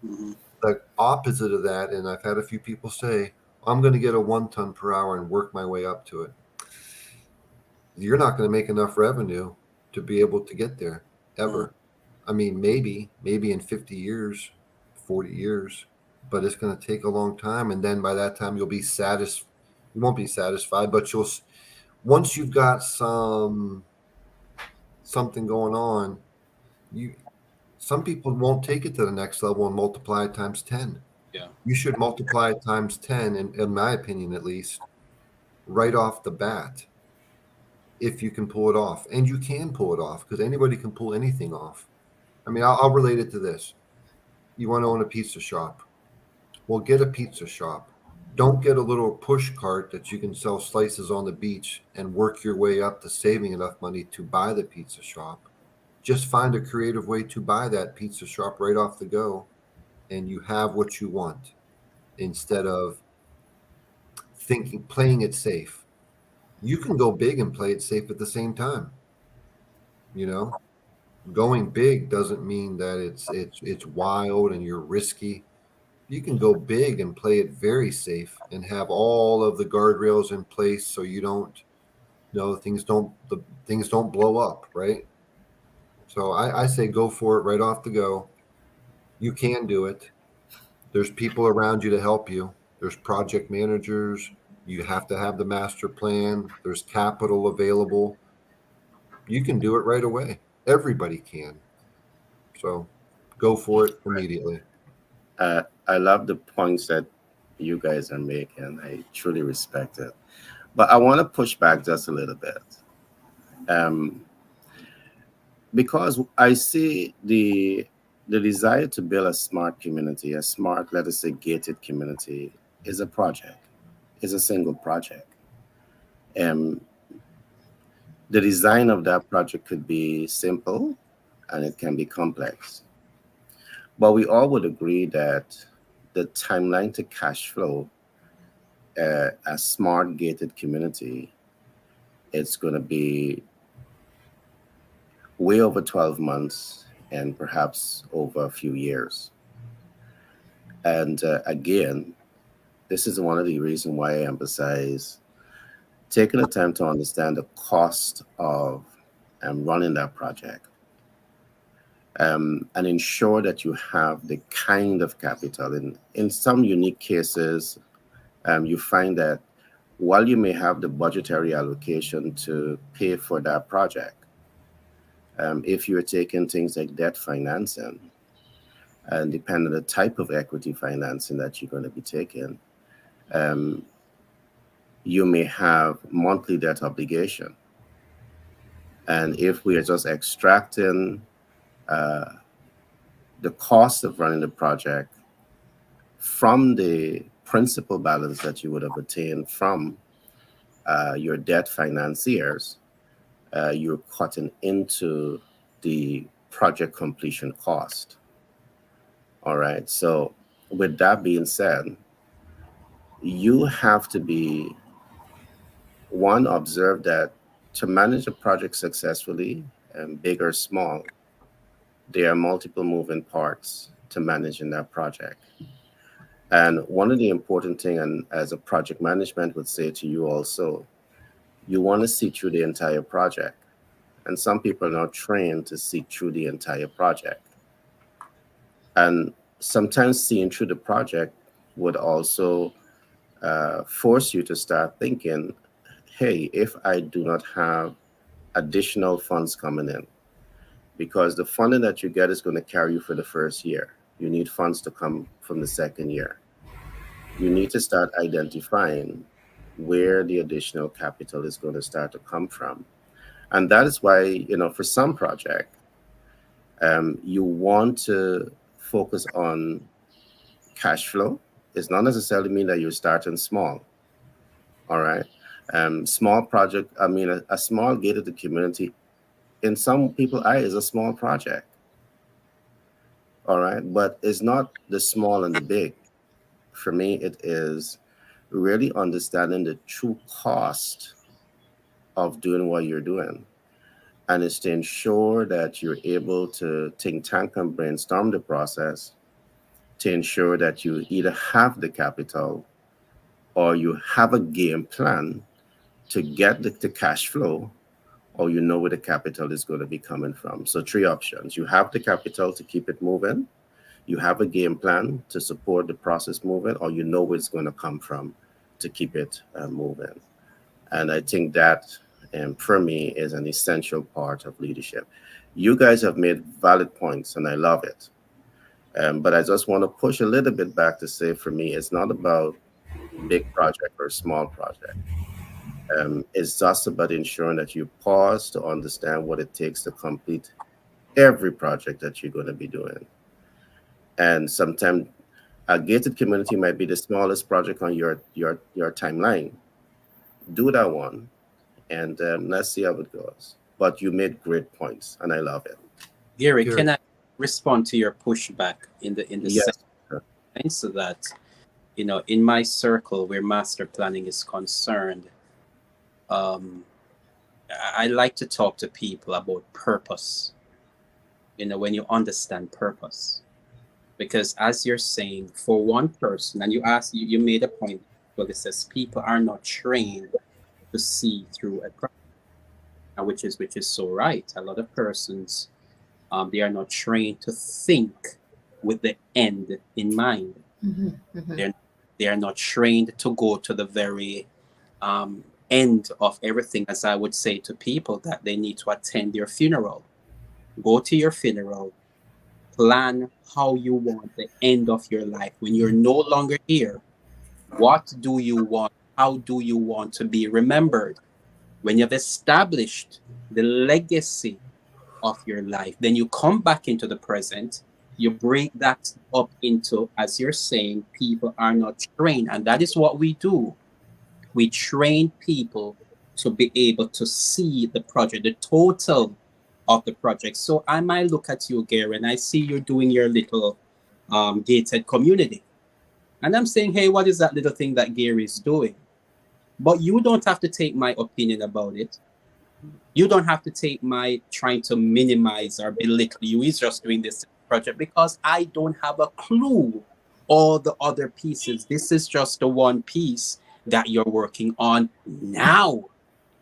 Mhm. The opposite of that, and I've had a few people say, I'm going to get a 1 ton per hour and work my way up to it. You're not going to make enough revenue to be able to get there ever. I mean, maybe in 50 years, 40 years, but it's going to take a long time. And then by that time, you'll be satisfied. You won't be satisfied, but once you've got something going on, some people won't take it to the next level and multiply it times 10. Yeah. You should multiply it times 10, in my opinion, at least, right off the bat, if you can pull it off. And you can pull it off because anybody can pull anything off. I mean, I'll relate it to this. You want to own a pizza shop. Well, get a pizza shop. Don't get a little push cart that you can sell slices on the beach and work your way up to saving enough money to buy the pizza shop. Just find a creative way to buy that pizza shop right off the go, and you have what you want instead of playing it safe. You can go big and play it safe at the same time. You know, going big doesn't mean that it's wild and you're risky. You can go big and play it very safe and have all of the guardrails in place so you don't things don't blow up, right? So I say go for it right off the go. You can do it. There's people around you to help you. There's project managers. You have to have the master plan. There's capital available. You can do it right away. Everybody can. So go for it immediately. I love the points that you guys are making. I truly respect it. But I want to push back just a little bit. Um, because I see the desire to build a smart community, a smart, let us say, gated community, is a project, is a single project. Um, the design of that project could be simple and it can be complex. But we all would agree that the timeline to cash flow, a smart gated community, it's going to be way over 12 months and perhaps over a few years. And again, this is one of the reasons why I emphasize taking the time to understand the cost of running that project, and ensure that you have the kind of capital. In some unique cases, you find that while you may have the budgetary allocation to pay for that project, if you're taking things like debt financing, and depending on the type of equity financing that you're going to be taking, um, you may have monthly debt obligation. And if we are just extracting uh, the cost of running the project from the principal balance that you would have obtained from your debt financiers, you're cutting into the project completion cost. All right. So, with that being said, you have to be one, observe that to manage a project successfully, big or small, there are multiple moving parts to managing that project. And one of the important thing, and as a project management would say to you also, you want to see through the entire project. And some people are not trained to see through the entire project. And sometimes seeing through the project would also force you to start thinking, hey, if I do not have additional funds coming in, because the funding that you get is going to carry you for the first year. You need funds to come from the second year. You need to start identifying where the additional capital is going to start to come from. And that is why, for some project, you want to focus on cash flow. It's not necessarily mean that you're starting small. All right. Small project, a small gated community in some people's eyes is a small project. All right. But it's not the small and the big. For me, it is really understanding the true cost of doing what you're doing. And it's to ensure that you're able to think tank and brainstorm the process to ensure that you either have the capital or you have a game plan to get the cash flow, or you know where the capital is going to be coming from. So 3 options. You have the capital to keep it moving, you have a game plan to support the process moving, or you know where it's going to come from to keep it moving. And I think that, for me, is an essential part of leadership. You guys have made valid points, and I love it. But I just want to push a little bit back to say, for me, it's not about big project or small project. It's just about ensuring that you pause to understand what it takes to complete every project that you're going to be doing. And sometimes a gated community might be the smallest project on your timeline. Do that one, and let's see how it goes. But you made great points, and I love it. Gary, Gary. can I respond to your pushback in the Yes. sense that, in my circle where master planning is concerned, I like to talk to people about purpose. When you understand purpose, because as you're saying, for one person, and you made a point, well, it says people are not trained to see through a project, which is so right. A lot of persons, they are not trained to think with the end in mind. They are not trained to go to the very end of everything. As I would say to people, that they need to attend your funeral. Go to your funeral, plan how you want the end of your life when you're no longer here. What do you want? How do you want to be remembered? When you've established the legacy of your life, then you come back into the present. You break that up into, as you're saying, people are not trained. And that is what we do. We train people to be able to see the project, the total of the project. So I might look at you, Gary, and I see you're doing your little gated community. And I'm saying, hey, what is that little thing that Gary is doing? But you don't have to take my opinion about it. You don't have to take my trying to minimize or belittle you. He's just doing this project, because I don't have a clue all the other pieces. This is just the one piece that you're working on now.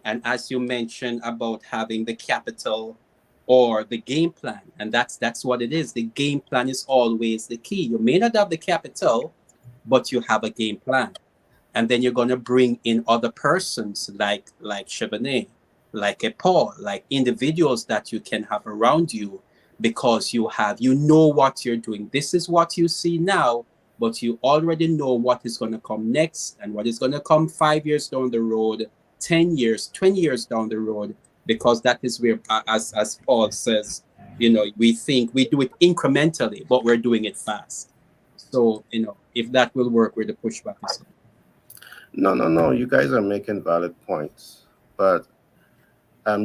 And as you mentioned about having the capital or the game plan, and that's what it is. The game plan is always the key. You may not have the capital, but you have a game plan. And then you're going to bring in other persons like Chevrolet, like a Paul, like individuals that you can have around you, because you know what you're doing. This is what you see now, but you already know what is going to come next and what is going to come 5 years down the road, 10 years, 20 years down the road, because that is where, as Paul says, we think we do it incrementally, but we're doing it fast. So, if that will work, where the pushback is. No. You guys are making valid points, but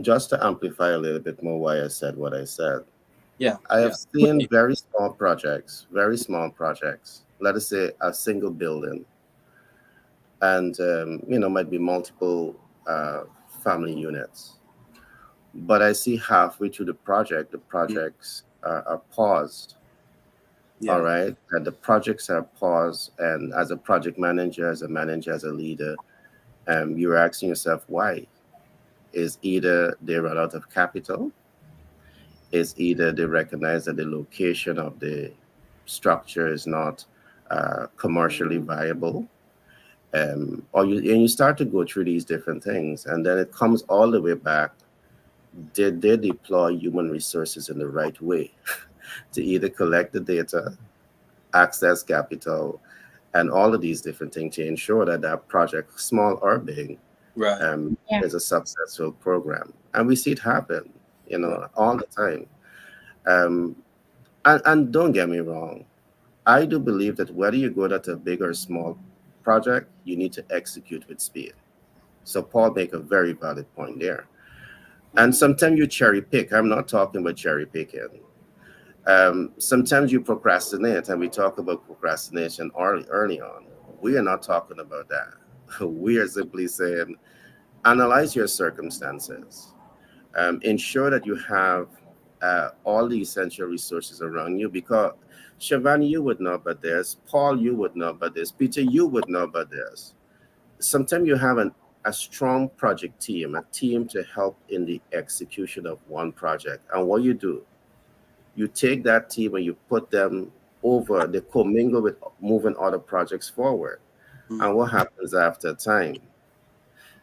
just to amplify a little bit more why I said what I said. Yeah, I have seen very small projects. Let us say a single building, and might be multiple family units. But I see halfway through the projects are paused. Yeah. All right, and the projects are paused, and as a project manager, as a leader, you're asking yourself why. Is either they run out of capital, is either they recognize that the location of the structure is not commercially viable, or you start to go through these different things, and then it comes all the way back. Did they deploy human resources in the right way to either collect the data, access capital, and all of these different things to ensure that that project, small or big, Right. Yeah. is a successful program? And we see it happen, all the time. Um, and don't get me wrong, I do believe that whether you go at a big or small project, you need to execute with speed. So Paul make a very valid point there. And sometimes you cherry pick. I'm not talking about cherry picking. Sometimes you procrastinate, and we talk about procrastination early on. We are not talking about that. We are simply saying analyze your circumstances, ensure that you have all the essential resources around you, because Siobhan, you would know about this. Paul, you would know about this. Peter, you would know about this. Sometimes you have a strong project team, a team to help in the execution of one project. And what you take that team and you put them over, they commingle with moving other projects forward. And what happens after time?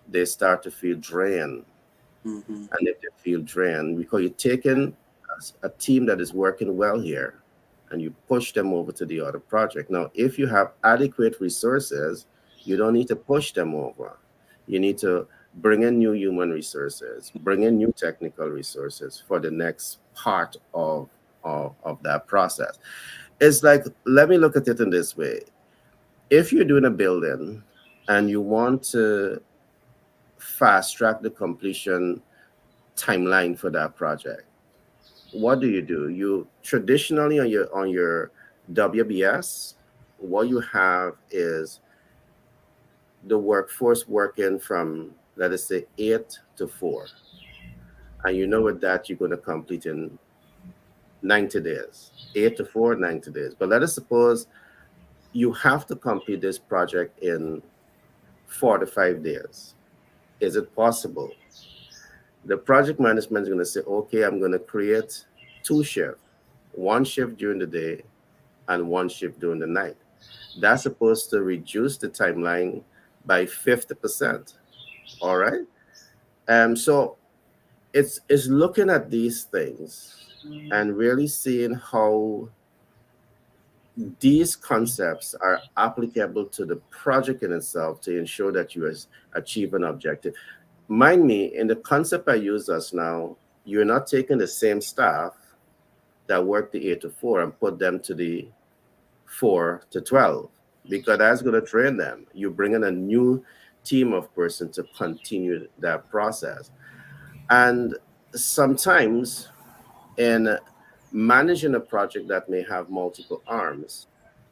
They start to feel drained. Mm-hmm. And if they feel drained, because you're taking a team that is working well here and you push them over to the other project. Now, if you have adequate resources, you don't need to push them over. You need to bring in new human resources, bring in new technical resources for the next part of that process. It's like, let me look at it in this way. If you're doing a building and you want to fast track the completion timeline for that project, what do? You traditionally on your WBS, what you have is the workforce working from, let us say, 8 to 4, and you know with that you're going to complete in 90 days. 8 to 4, 90 days. But let us suppose you have to complete this project in 4 to 5 days. Is it possible? The project management is going to say, okay, I'm going to create 2 shifts, 1 shift during the day and 1 shift during the night. That's supposed to reduce the timeline by 50%. All right. So it's looking at these things and really seeing how these concepts are applicable to the project in itself to ensure that you achieve an objective. Mind me, in the concept I use us now, you're not taking the same staff that work the 8 to 4 and put them to the 4 to 12, because that's going to train them. You bring in a new team of person to continue that process. And sometimes in managing a project that may have multiple arms,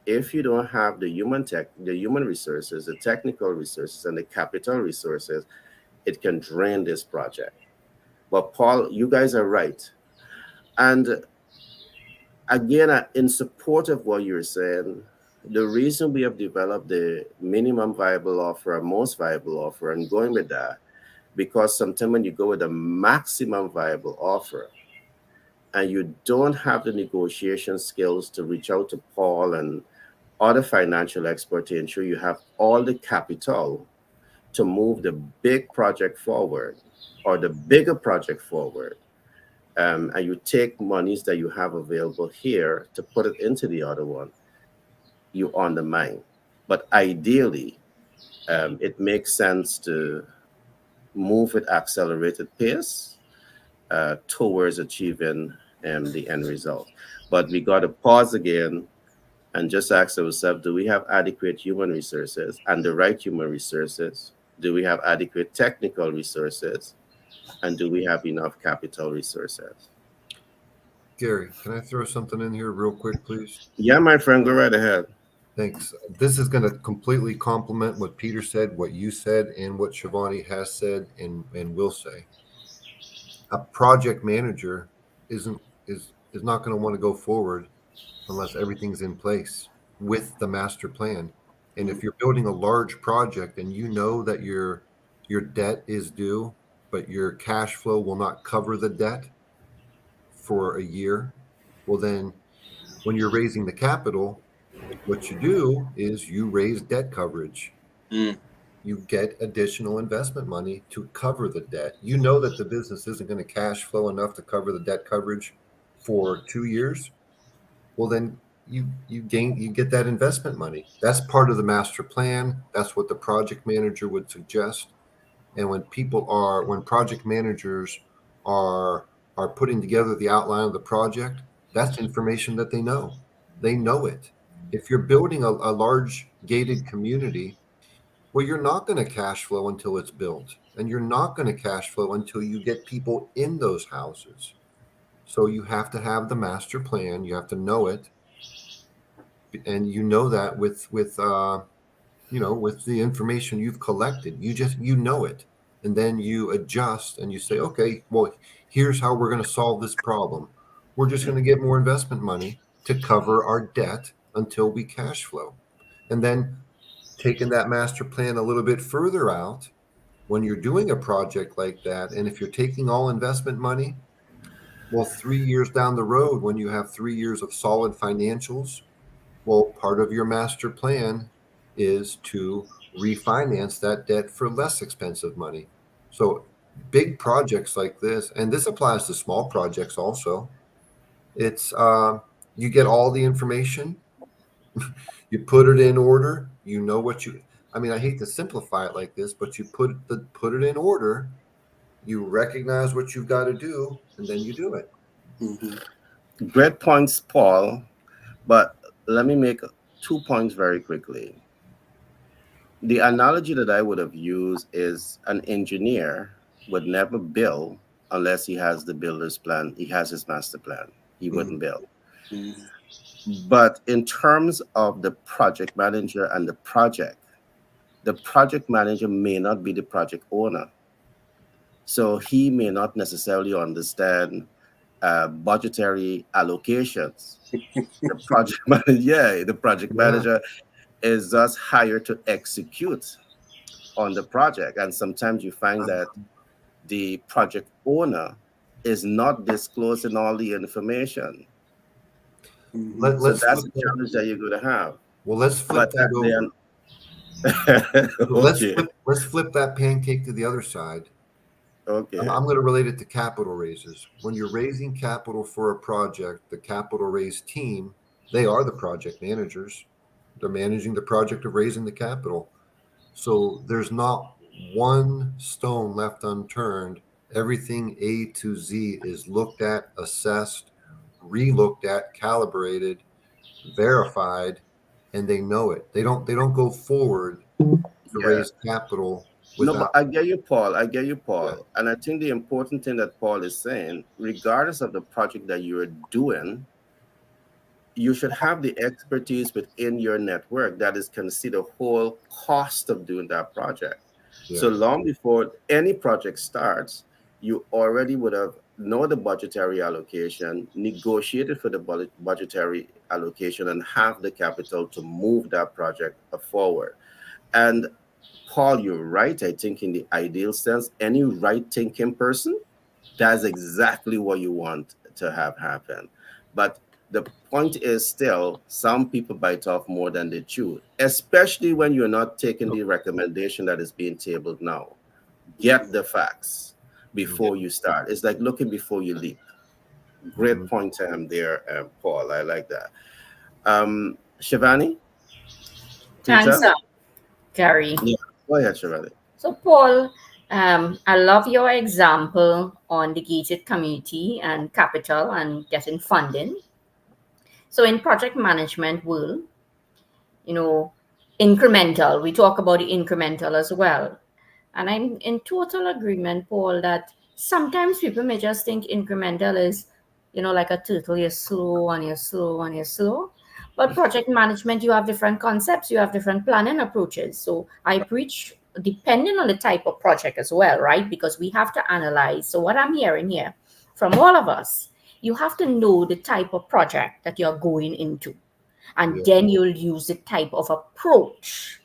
if you don't have the human resources, the technical resources, and the capital resources, it can drain this project. But Paul, you guys are right. And again, in support of what you're saying, the reason we have developed the minimum viable offer, most viable offer, and going with that, because sometimes when you go with a maximum viable offer and you don't have the negotiation skills to reach out to Paul and other financial experts to ensure you have all the capital to move the big project forward or the bigger project forward, and you take monies that you have available here to put it into the other one, you undermine. But ideally, it makes sense to move at accelerated pace towards achieving the end result. But we got to pause again and just ask ourselves, do we have adequate human resources and the right human resources? Do we have adequate technical resources? And do we have enough capital resources? Gary, can I throw something in here real quick, please? Yeah, my friend, go right ahead. Thanks. This is going to completely complement what Peter said, what you said, and what Shivani has said and will say. A project manager is not going to want to go forward unless everything's in place with the master plan. And if you're building a large project and you know that your debt is due, but your cash flow will not cover the debt for a year, well then when you're raising the capital, what you do is you raise debt coverage. Mm. You get additional investment money to cover the debt. You know that the business isn't going to cash flow enough to cover the debt coverage for 2 years. Well, then you get that investment money. That's part of the master plan. That's what the project manager would suggest. And when project managers are putting together the outline of the project, that's information that they know. They know it. If you're building a large gated community, well, you're not going to cash flow until it's built, and you're not going to cash flow until you get people in those houses. So you have to have the master plan. You have to know it, and you know that with the information you've collected, you know it, and then you adjust and you say, okay, well, here's how we're going to solve this problem. We're just going to get more investment money to cover our debt until we cash flow, and then taking that master plan a little bit further out when you're doing a project like that. And if you're taking all investment money, well, 3 years down the road, when you have 3 years of solid financials, well, part of your master plan is to refinance that debt for less expensive money. So big projects like this, and this applies to small projects also, it's you get all the information, you put it in order, you know what you, I mean, I hate to simplify it like this, but you put it in order, you recognize what you've got to do, and then you do it. Mm-hmm. Great points, Paul. But let me make 2 points very quickly. The analogy that I would have used is an engineer would never build unless he has the builder's plan. He has his master plan. He wouldn't build. Mm-hmm. But in terms of the project manager and the project manager may not be the project owner. So he may not necessarily understand budgetary allocations. The project manager, the project manager is just hired to execute on the project. And sometimes you find that the project owner is not disclosing all the information. Mm-hmm. So that's the challenge that you're going to have. Well, let's flip that over. Okay. Let's flip that pancake to the other side. Okay. I'm going to relate it to capital raises. When you're raising capital for a project, the capital raise team, they are the project managers. They're managing the project of raising the capital. So there's not one stone left unturned. Everything A to Z is looked at, assessed, re-looked at, calibrated, verified, and they know it. They don't go forward to raise capital without. No, but I get you, Paul. Yeah. And I think the important thing that Paul is saying, regardless of the project that you're doing, you should have the expertise within your network that is consider the whole cost of doing that project. Yeah. So long before any project starts, you already would have know the budgetary allocation, negotiated for the budgetary allocation, and have the capital to move that project forward. And Paul, you're right. I think in the ideal sense, any right-thinking person, that's exactly what you want to have happen. But the point is still, some people bite off more than they chew, especially when you're not taking the recommendation that is being tabled now. Get the facts before you start. It's like looking before you leap. Great point there, Paul. I like that. Shivani? Thanks, Gary. Yeah, go ahead, Shivani. So, Paul, I love your example on the gated community and capital and getting funding. So in project management world, incremental, we talk about the incremental as well. And I'm in total agreement, Paul, that sometimes people may just think incremental is, like a turtle, you're slow and you're slow and you're slow. But project management, you have different concepts, you have different planning approaches. So I preach depending on the type of project as well, right? Because we have to analyze. So what I'm hearing here from all of us, you have to know the type of project that you're going into. And then you'll use the type of approach,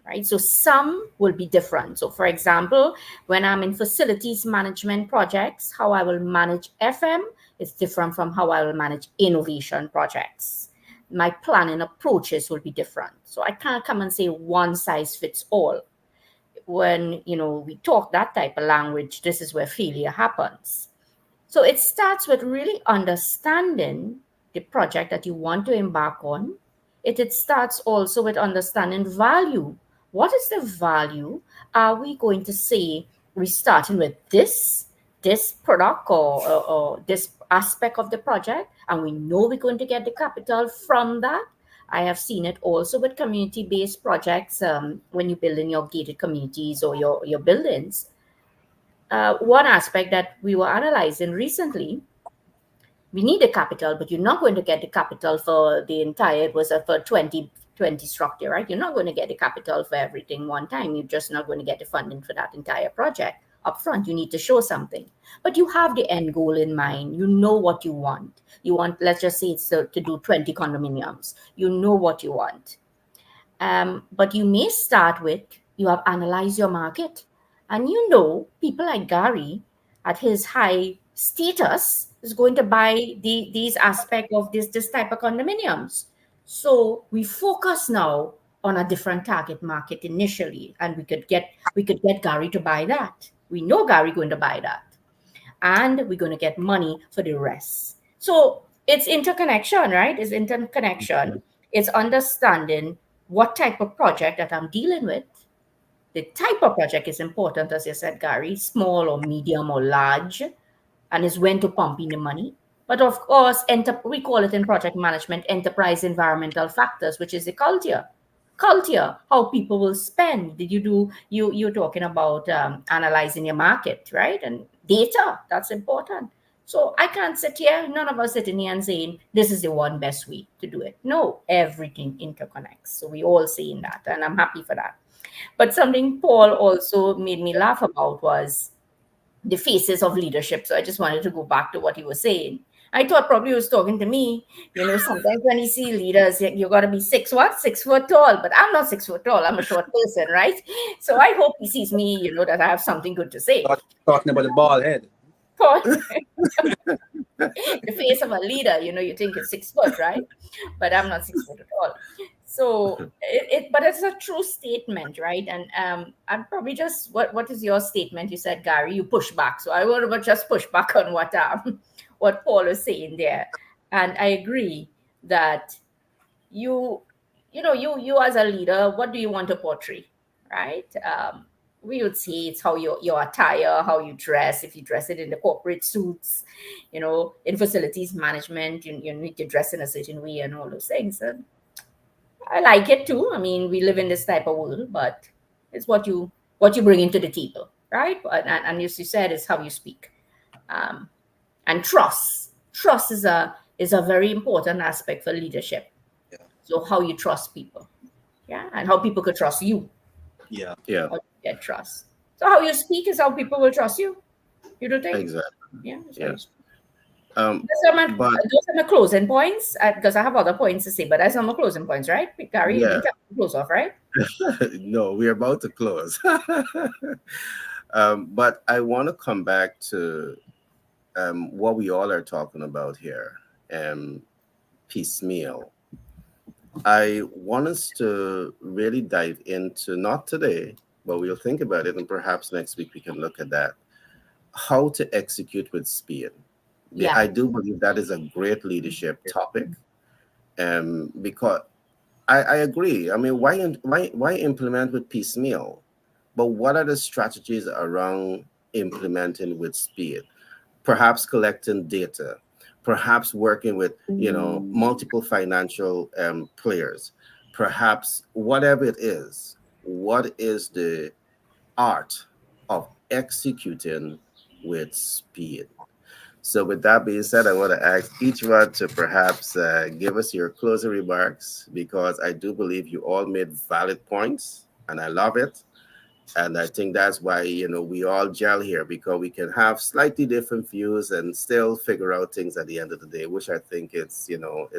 right? So some will be different. So for example, when I'm in facilities management projects, how I will manage FM is different from how I will manage innovation projects. my planning approaches will be different. So I can't come and say one size fits all. When we talk that type of language, this is where failure happens. So it starts with really understanding the project that you want to embark on. It starts also with understanding value. What is the value? Are we going to say we're starting with this product or this aspect of the project, and we know we're going to get the capital from that? I have seen it also with community-based projects, when you build in your gated communities or your buildings. One aspect that we were analyzing recently, we need the capital, but you're not going to get the capital for the entire, it was for 2020 structure, right? You're not going to get the capital for everything one time. You're just not going to get the funding for that entire project upfront. You need to show something, but you have the end goal in mind. You know what you want. You want, let's just say it's to do 20 condominiums. You know what you want. But you may start with, you have analyzed your market, and people like Gary at his high status is going to buy these aspect of this type of condominiums. So we focus now on a different target market initially, and we could get Gary to buy that. We know Gary going to buy that, and we're going to get money for the rest. So it's interconnection, right? It's interconnection. It's understanding what type of project that I'm dealing with. The type of project is important, as you said, Gary, small or medium or large, and is when to pump in the money. But of course, we call it in project management enterprise environmental factors, which is the culture. Culture, how people will spend. Did you do you're talking about analyzing your market, right? And data, that's important. So I can't sit here, none of us sitting here and saying this is the one best way to do it. No, everything interconnects. So we all saying that, and I'm happy for that. But something Paul also made me laugh about was the faces of leadership. So I just wanted to go back to what he was saying. I thought probably he was talking to me. Sometimes when you see leaders, you got to be 6 foot tall. But I'm not 6 foot tall. I'm a short person, right? So I hope he sees me, that I have something good to say. Talking about the bald head. The face of a leader, you think it's 6 foot, right? But I'm not 6 foot at all. So but it's a true statement, right? And I'm probably just, what is your statement? You said, Gary, you push back. So I will just push back on what Paul is saying there. And I agree that you as a leader, what do you want to portray, right? We would say it's how your attire, how you dress. If you dress it in the corporate suits, in facilities management, you need to dress in a certain way and all those things. And I like it too. I mean, we live in this type of world, but it's what you bring into the table, right? And as you said, it's how you speak. And trust is a very important aspect for leadership. Yeah. So how you trust people, and how people could trust you. Yeah. How you get trust. So how you speak is how people will trust you. You don't think? Exactly. Yeah. Yes. Those are my closing points, because I have other points to say, but that's not my closing points, right? Gary, you didn't have to close off, right? No, we're about to close. But I want to come back to what we all are talking about here, piecemeal. I want us to really dive into, not today, but we'll think about it, and perhaps next week we can look at that, how to execute with speed. Yeah. I do believe that is a great leadership topic, because I agree. I mean, why implement with piecemeal? But what are the strategies around implementing with speed? Perhaps collecting data, perhaps working with multiple financial players, perhaps whatever it is. What is the art of executing with speed? So with that being said, I want to ask each one to perhaps give us your closing remarks, because I do believe you all made valid points, and I love it. And I think that's why, we all gel here, because we can have slightly different views and still figure out things at the end of the day, which I think it's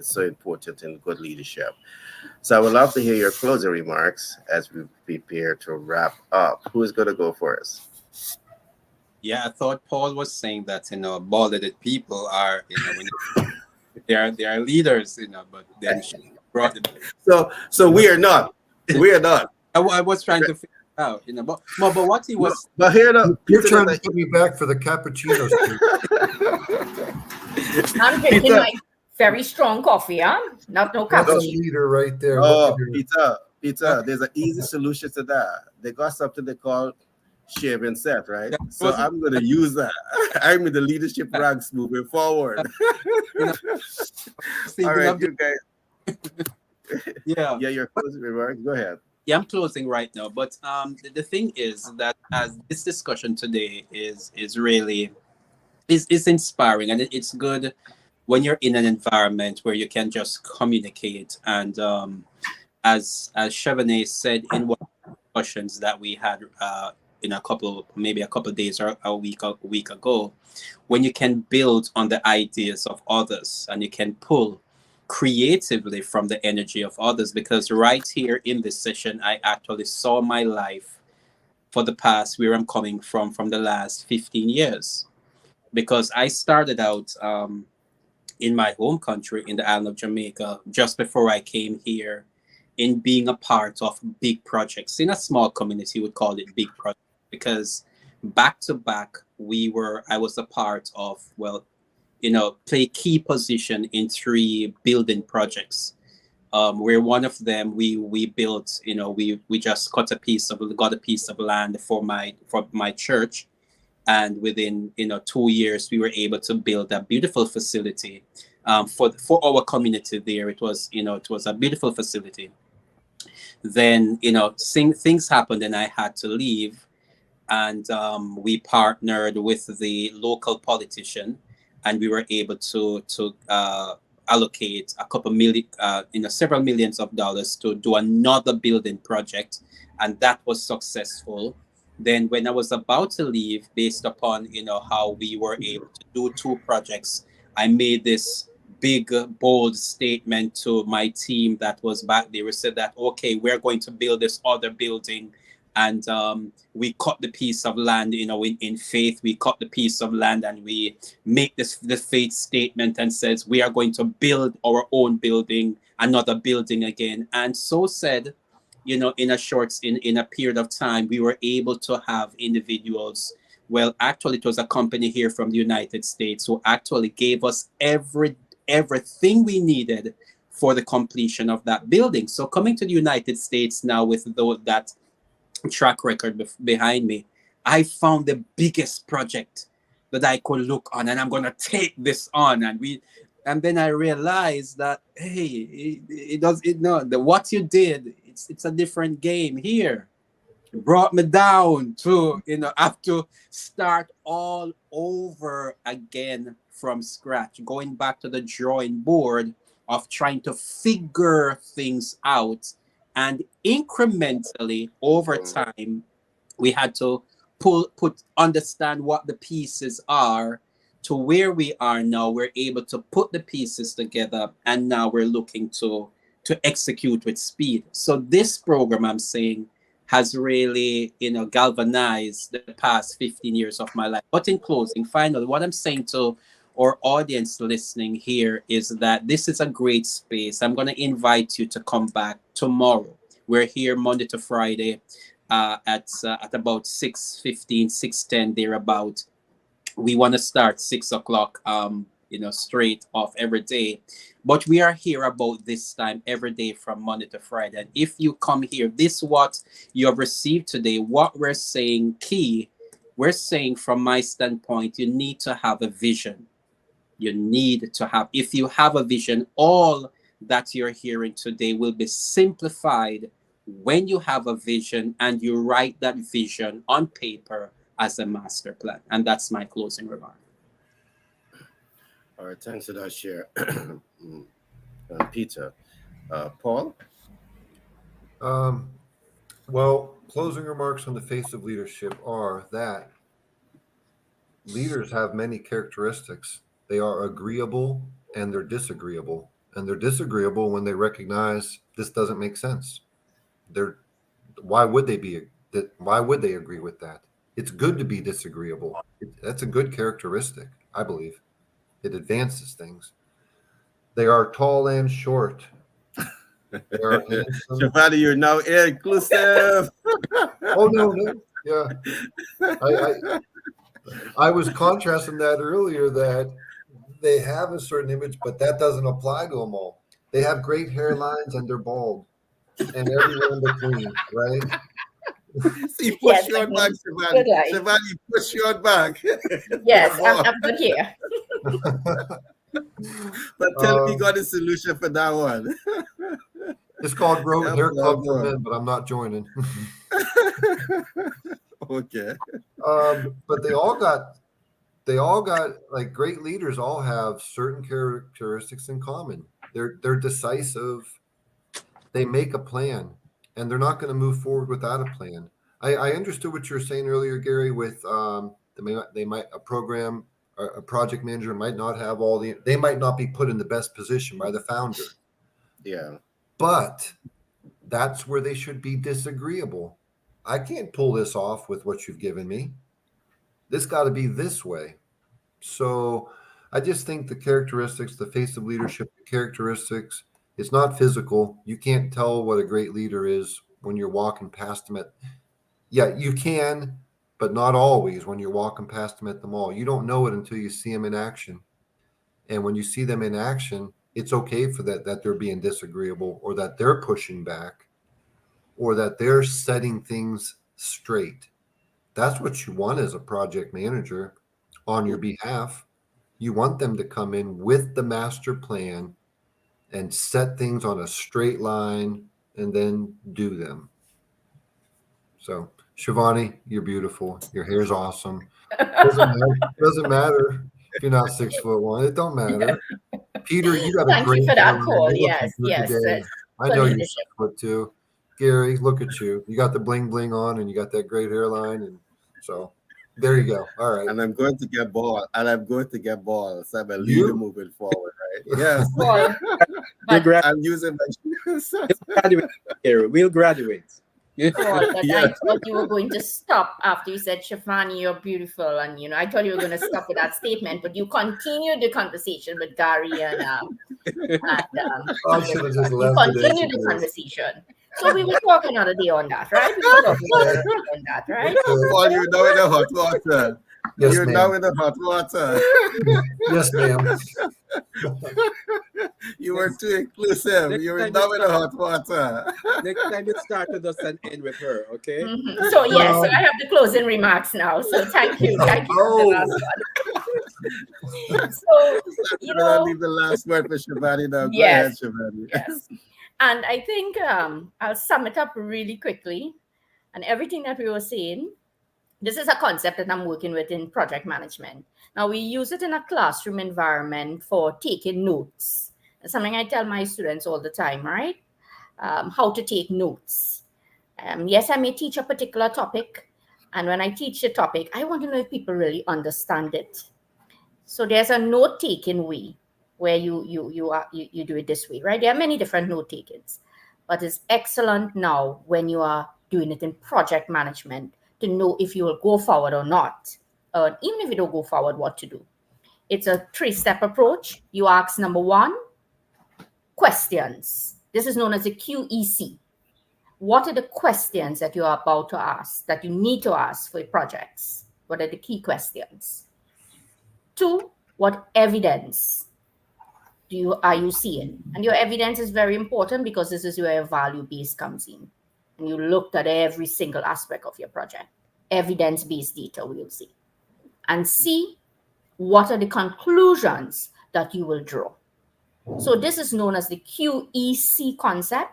so important in good leadership. So I would love to hear your closing remarks as we prepare to wrap up. Who's going to go for us? Yeah, I thought Paul was saying that, bald-headed people are, they are leaders, but then she brought it. So we are not. We are not. I was trying to figure it out, but what he No, was. but here the You're Peter, trying that to put me back for the cappuccino. I'm drinking Peter, my very strong coffee, huh? Not no That's a cappuccino. leader right there. Look oh, at her. Peter, there's an easy solution to that. They got something they call shave and set, right? Yeah, So I'm going to use that. I'm in the leadership ranks moving forward. thinking All right, of you guys. yeah. Yeah, your closing remarks. Go ahead. Yeah, I'm closing right now. But the thing is that as this discussion today is really is inspiring, and it's good when you're in an environment where you can just communicate. And as Chevrolet said in one of the discussions that we had in maybe a couple of days or a week ago, when you can build on the ideas of others and you can pull creatively from the energy of others, because right here in this session I actually saw my life for the past, where I'm coming from the last 15 years, because I started out in my home country in the island of Jamaica just before I came here, in being a part of big projects in a small community. We would call it big projects, because back to back I was a part of, play key position in 3 building projects, where one of them we built, we just got a piece of land for my church, and within 2 years we were able to build a beautiful facility for our community there. It was a beautiful facility. Then things happened and I had to leave, and we partnered with the local politician, and we were able to allocate a couple million, several millions of dollars to do another building project, and that was successful. Then when I was about to leave, based upon how we were able to do 2 projects, I made this big bold statement to my team that was back there. We said that, okay, we're going to build this other building, and we cut the piece of land, in faith. We cut the piece of land and we make the faith statement and says we are going to build our own building, another building again. And so said, in a period of time, we were able to have individuals. Well, actually, it was a company here from the United States who actually gave us everything we needed for the completion of that building. So coming to the United States now with that track record behind me, I found the biggest project that I could look on, and I'm gonna take this on. And then I realized that, hey, what you did, it's a different game here. It brought me down to have to start all over again from scratch, going back to the drawing board of trying to figure things out. And incrementally over time, we had to understand what the pieces are to where we are now. We're able to put the pieces together, and now we're looking to execute with speed. So this program, I'm saying, has really galvanized the past 15 years of my life. But in closing, finally, what I'm saying to our audience listening here is that this is a great space. I'm going to invite you to come back tomorrow. We're here Monday to Friday at about 6:15, 6:10 thereabout. We want to start 6 o'clock, straight off every day. But we are here about this time every day from Monday to Friday. And if you come here, this what you have received today, what we're saying we're saying from my standpoint, you need to have a vision. You need to have, if you have a vision, all that you're hearing today will be simplified when you have a vision and you write that vision on paper as a master plan. And that's my closing remark. All right, thanks for that share, Peter. Paul? Well, closing remarks on the face of leadership are that leaders have many characteristics. They are agreeable and they're disagreeable. And they're disagreeable when they recognize this doesn't make sense. Why would they agree with that? It's good to be disagreeable. That's a good characteristic, I believe. It advances things. They are tall and short. They are handsome. Shivani, you're now inclusive. Oh no. Yeah. I was contrasting that earlier, that they have a certain image, but that doesn't apply to them all. They have great hairlines and they're bald, and everywhere in between, right? See, push Yes, you I on back, mean, Shivani. good life. Shivani, push you on back. Yes, Come on. I'm good here. But tell me, got a solution for that one. It's called Yeah, Hair blah, Club for blah. Men, but I'm not joining. Okay. But they all got like great leaders. All have certain characteristics in common. They're decisive. They make a plan, and they're not going to move forward without a plan. I understood what you were saying earlier, Gary. With they might a project manager might not have all the. They might not be put in the best position by the founder, Yeah. but that's where they should be disagreeable. I can't pull this off with what you've given me. This got to be this way. So I just think the characteristics, the face of leadership, the characteristics, it's not physical. You can't tell what a great leader is when you're walking past them yeah, you can, but not always when you're walking past them at the mall. You don't know it until you see them in action. And when you see them in action, it's okay for that they're being disagreeable, or that they're pushing back, or that they're setting things straight. That's what you want as a project manager on your behalf. You want them to come in with the master plan and set things on a straight line and then do them. So, Shivani, you're beautiful. Your hair's awesome. Doesn't matter if you're not 6'1". It don't matter. Peter, you got a Thank you great for that hairline. call. You're Yes, looking good yes. today. I For know you're leadership. 6'2". Gary, look at you. You got the bling bling on, and you got that great hairline, and so there you go. All right. And I'm going to get ball. So I'm a leader You? moving forward, right? Yes. Paul, We'll, but I'm using my graduate here. We'll graduate. Paul, but Yeah. I thought you were going to stop after you said, Shafani, you're beautiful. And, I thought you were going to stop with that statement, but you continued the conversation with Gary and I should have just you left it. continued the conversation. So we will talk another day on that, right? We will talk another day on that, right? Paul, you're now in the hot water. Yes, You're ma'am. now in the hot water. Yes, ma'am. You were too inclusive. Next You were time now you in the hot water. Next time it start with us and end with her, okay? Mhm. So, yes, so I have the closing remarks now. So, thank you. Thank you for the last one. So, I'm gonna leave the last word for Shivani now. Go Yes. ahead, Shivani. yes. And I think I'll sum it up really quickly. And everything that we were saying, this is a concept that I'm working with in project management. Now, we use it in a classroom environment for taking notes. It's something I tell my students all the time, right? How to take notes. Yes, I may teach a particular topic. And when I teach the topic, I want to know if people really understand it. So there's a note-taking way where you do it this way, right? There are many different note-takings, but it's excellent now when you are doing it in project management to know if you will go forward or not. Even if you don't go forward, what to do. It's a 3-step approach. You ask, number 1, questions. This is known as a QEC. What are the questions that you are about to ask, that you need to ask for your projects? What are the key questions? 2, what evidence are you seeing? And your evidence is very important because this is where your value base comes in. And you looked at every single aspect of your project. Evidence-based data, we'll see. And C, what are the conclusions that you will draw? So this is known as the QEC concept: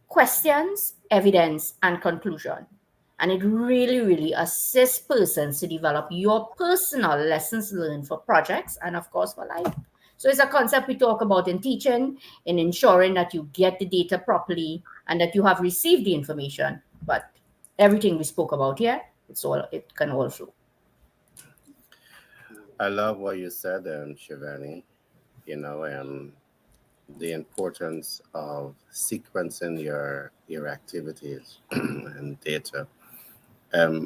questions, evidence, and conclusion. And it really, really assists persons to develop your personal lessons learned for projects and, of course, for life. So it's a concept we talk about in teaching, in ensuring that you get the data properly and that you have received the information. But everything we spoke about here, it can all flow. I love what you said, Shivani. The importance of sequencing your activities and data.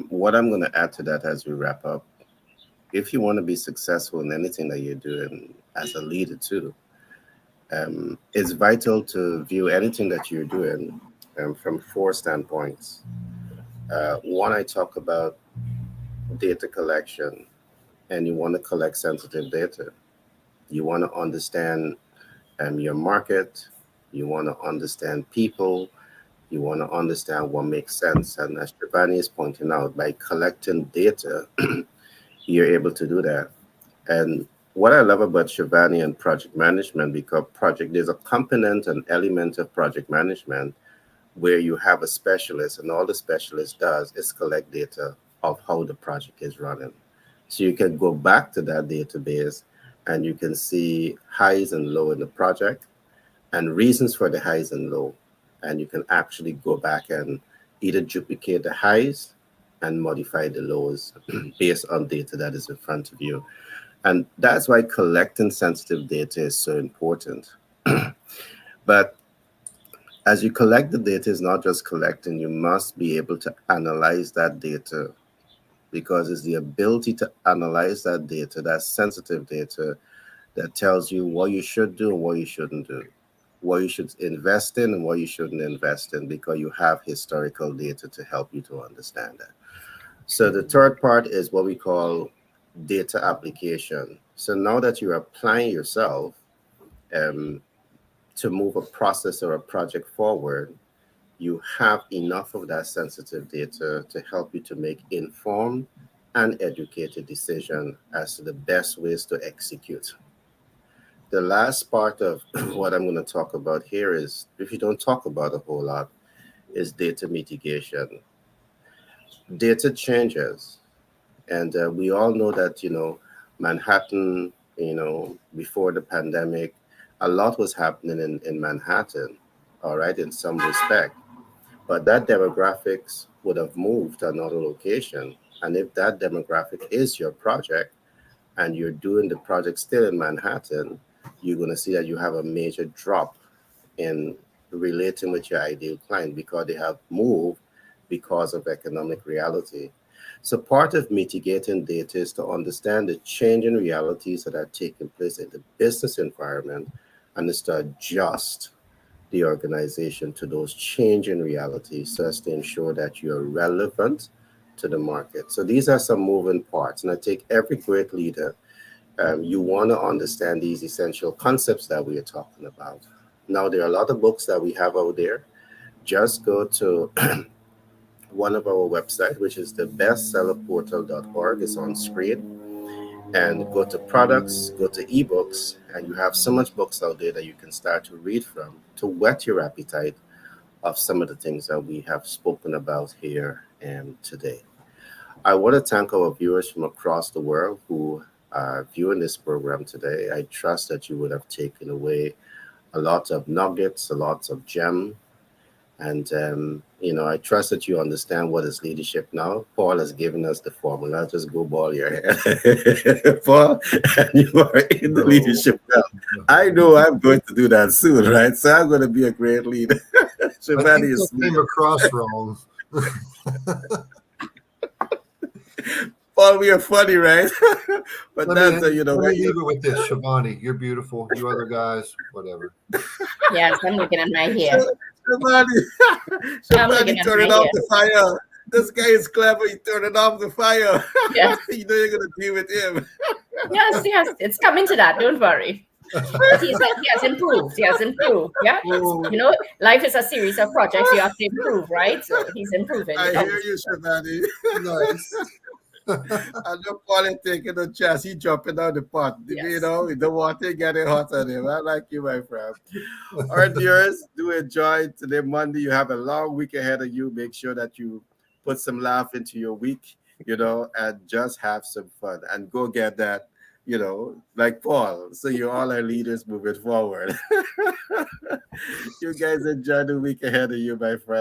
What I'm going to add to that as we wrap up, if you want to be successful in anything that you're doing as a leader too, It's vital to view anything that you're doing from four standpoints. One, I talk about data collection, and you want to collect sensitive data. You want to understand your market, you want to understand people, you want to understand what makes sense. And as Giovanni is pointing out, by collecting data, you're able to do that. And what I love about Shivani and project management, because project there's a component and element of project management where you have a specialist, and all the specialist does is collect data of how the project is running. So you can go back to that database and you can see highs and low in the project and reasons for the highs and low. And you can actually go back and either duplicate the highs and modify the lows based on data that is in front of you. And that's why collecting sensitive data is so important. But as you collect the data, is not just collecting, you must be able to analyze that data, because it's the ability to analyze that data, that sensitive data, that tells you what you should do and what you shouldn't do, what you should invest in and what you shouldn't invest in, because you have historical data to help you to understand that. So the third part is what we call data application. So now that you're applying yourself um, to move a process or a project forward, you have enough of that sensitive data to help you to make informed and educated decision as to the best ways to execute. The last part of what I'm going to talk about here is, if you don't talk about a whole lot, is data mitigation. Data changes, and we all know that Manhattan, before the pandemic, a lot was happening in Manhattan, all right, in some respect. But that demographics would have moved to another location. And if that demographic is your project and you're doing the project still in Manhattan, you're going to see that you have a major drop in relating with your ideal client because they have moved because of economic reality. So part of mitigating data is to understand the changing realities that are taking place in the business environment and is to adjust the organization to those changing realities so as to ensure that you're relevant to the market. So these are some moving parts. And I think every great leader, you want to understand these essential concepts that we are talking about. Now, there are a lot of books that we have out there. Just go to one of our websites, which is the bestsellerportal.org. It's on screen. And go to products, go to ebooks, and you have so much books out there that you can start to read from to whet your appetite of some of the things that we have spoken about here today. I want to thank our viewers from across the world who are viewing this program today. I trust that you would have taken away a lot of nuggets, a lot of gem, and I trust that you understand what is leadership now. Paul has given us the formula. Just go ball your head, Paul, and you are in the leadership now. I know I'm going to do that soon, right? So I'm going to be a great leader. Shivani came across wrong. Paul, we are funny, right? But let me leave it with this, Shivani. You're beautiful. You other guys, whatever. Yes, I'm looking at my hair. Shivani, turn it off the fire. This guy is clever. He turned it off the fire. Yes. You know you're going to deal with him. Yes, it's coming to that. Don't worry. He has improved. He has improved. Yeah. Life is a series of projects. You have to improve, right? So he's improving. I hear you, Shivani. Nice. I know Paul is taking a chance. He jumping out the pot. Yes. The water getting hot on him. I like you, my friend. All right, viewers, do enjoy today, Monday. You have a long week ahead of you. Make sure that you put some laugh into your week, and just have some fun and go get that, like Paul. So you all are leaders moving forward. You guys enjoy the week ahead of you, my friend.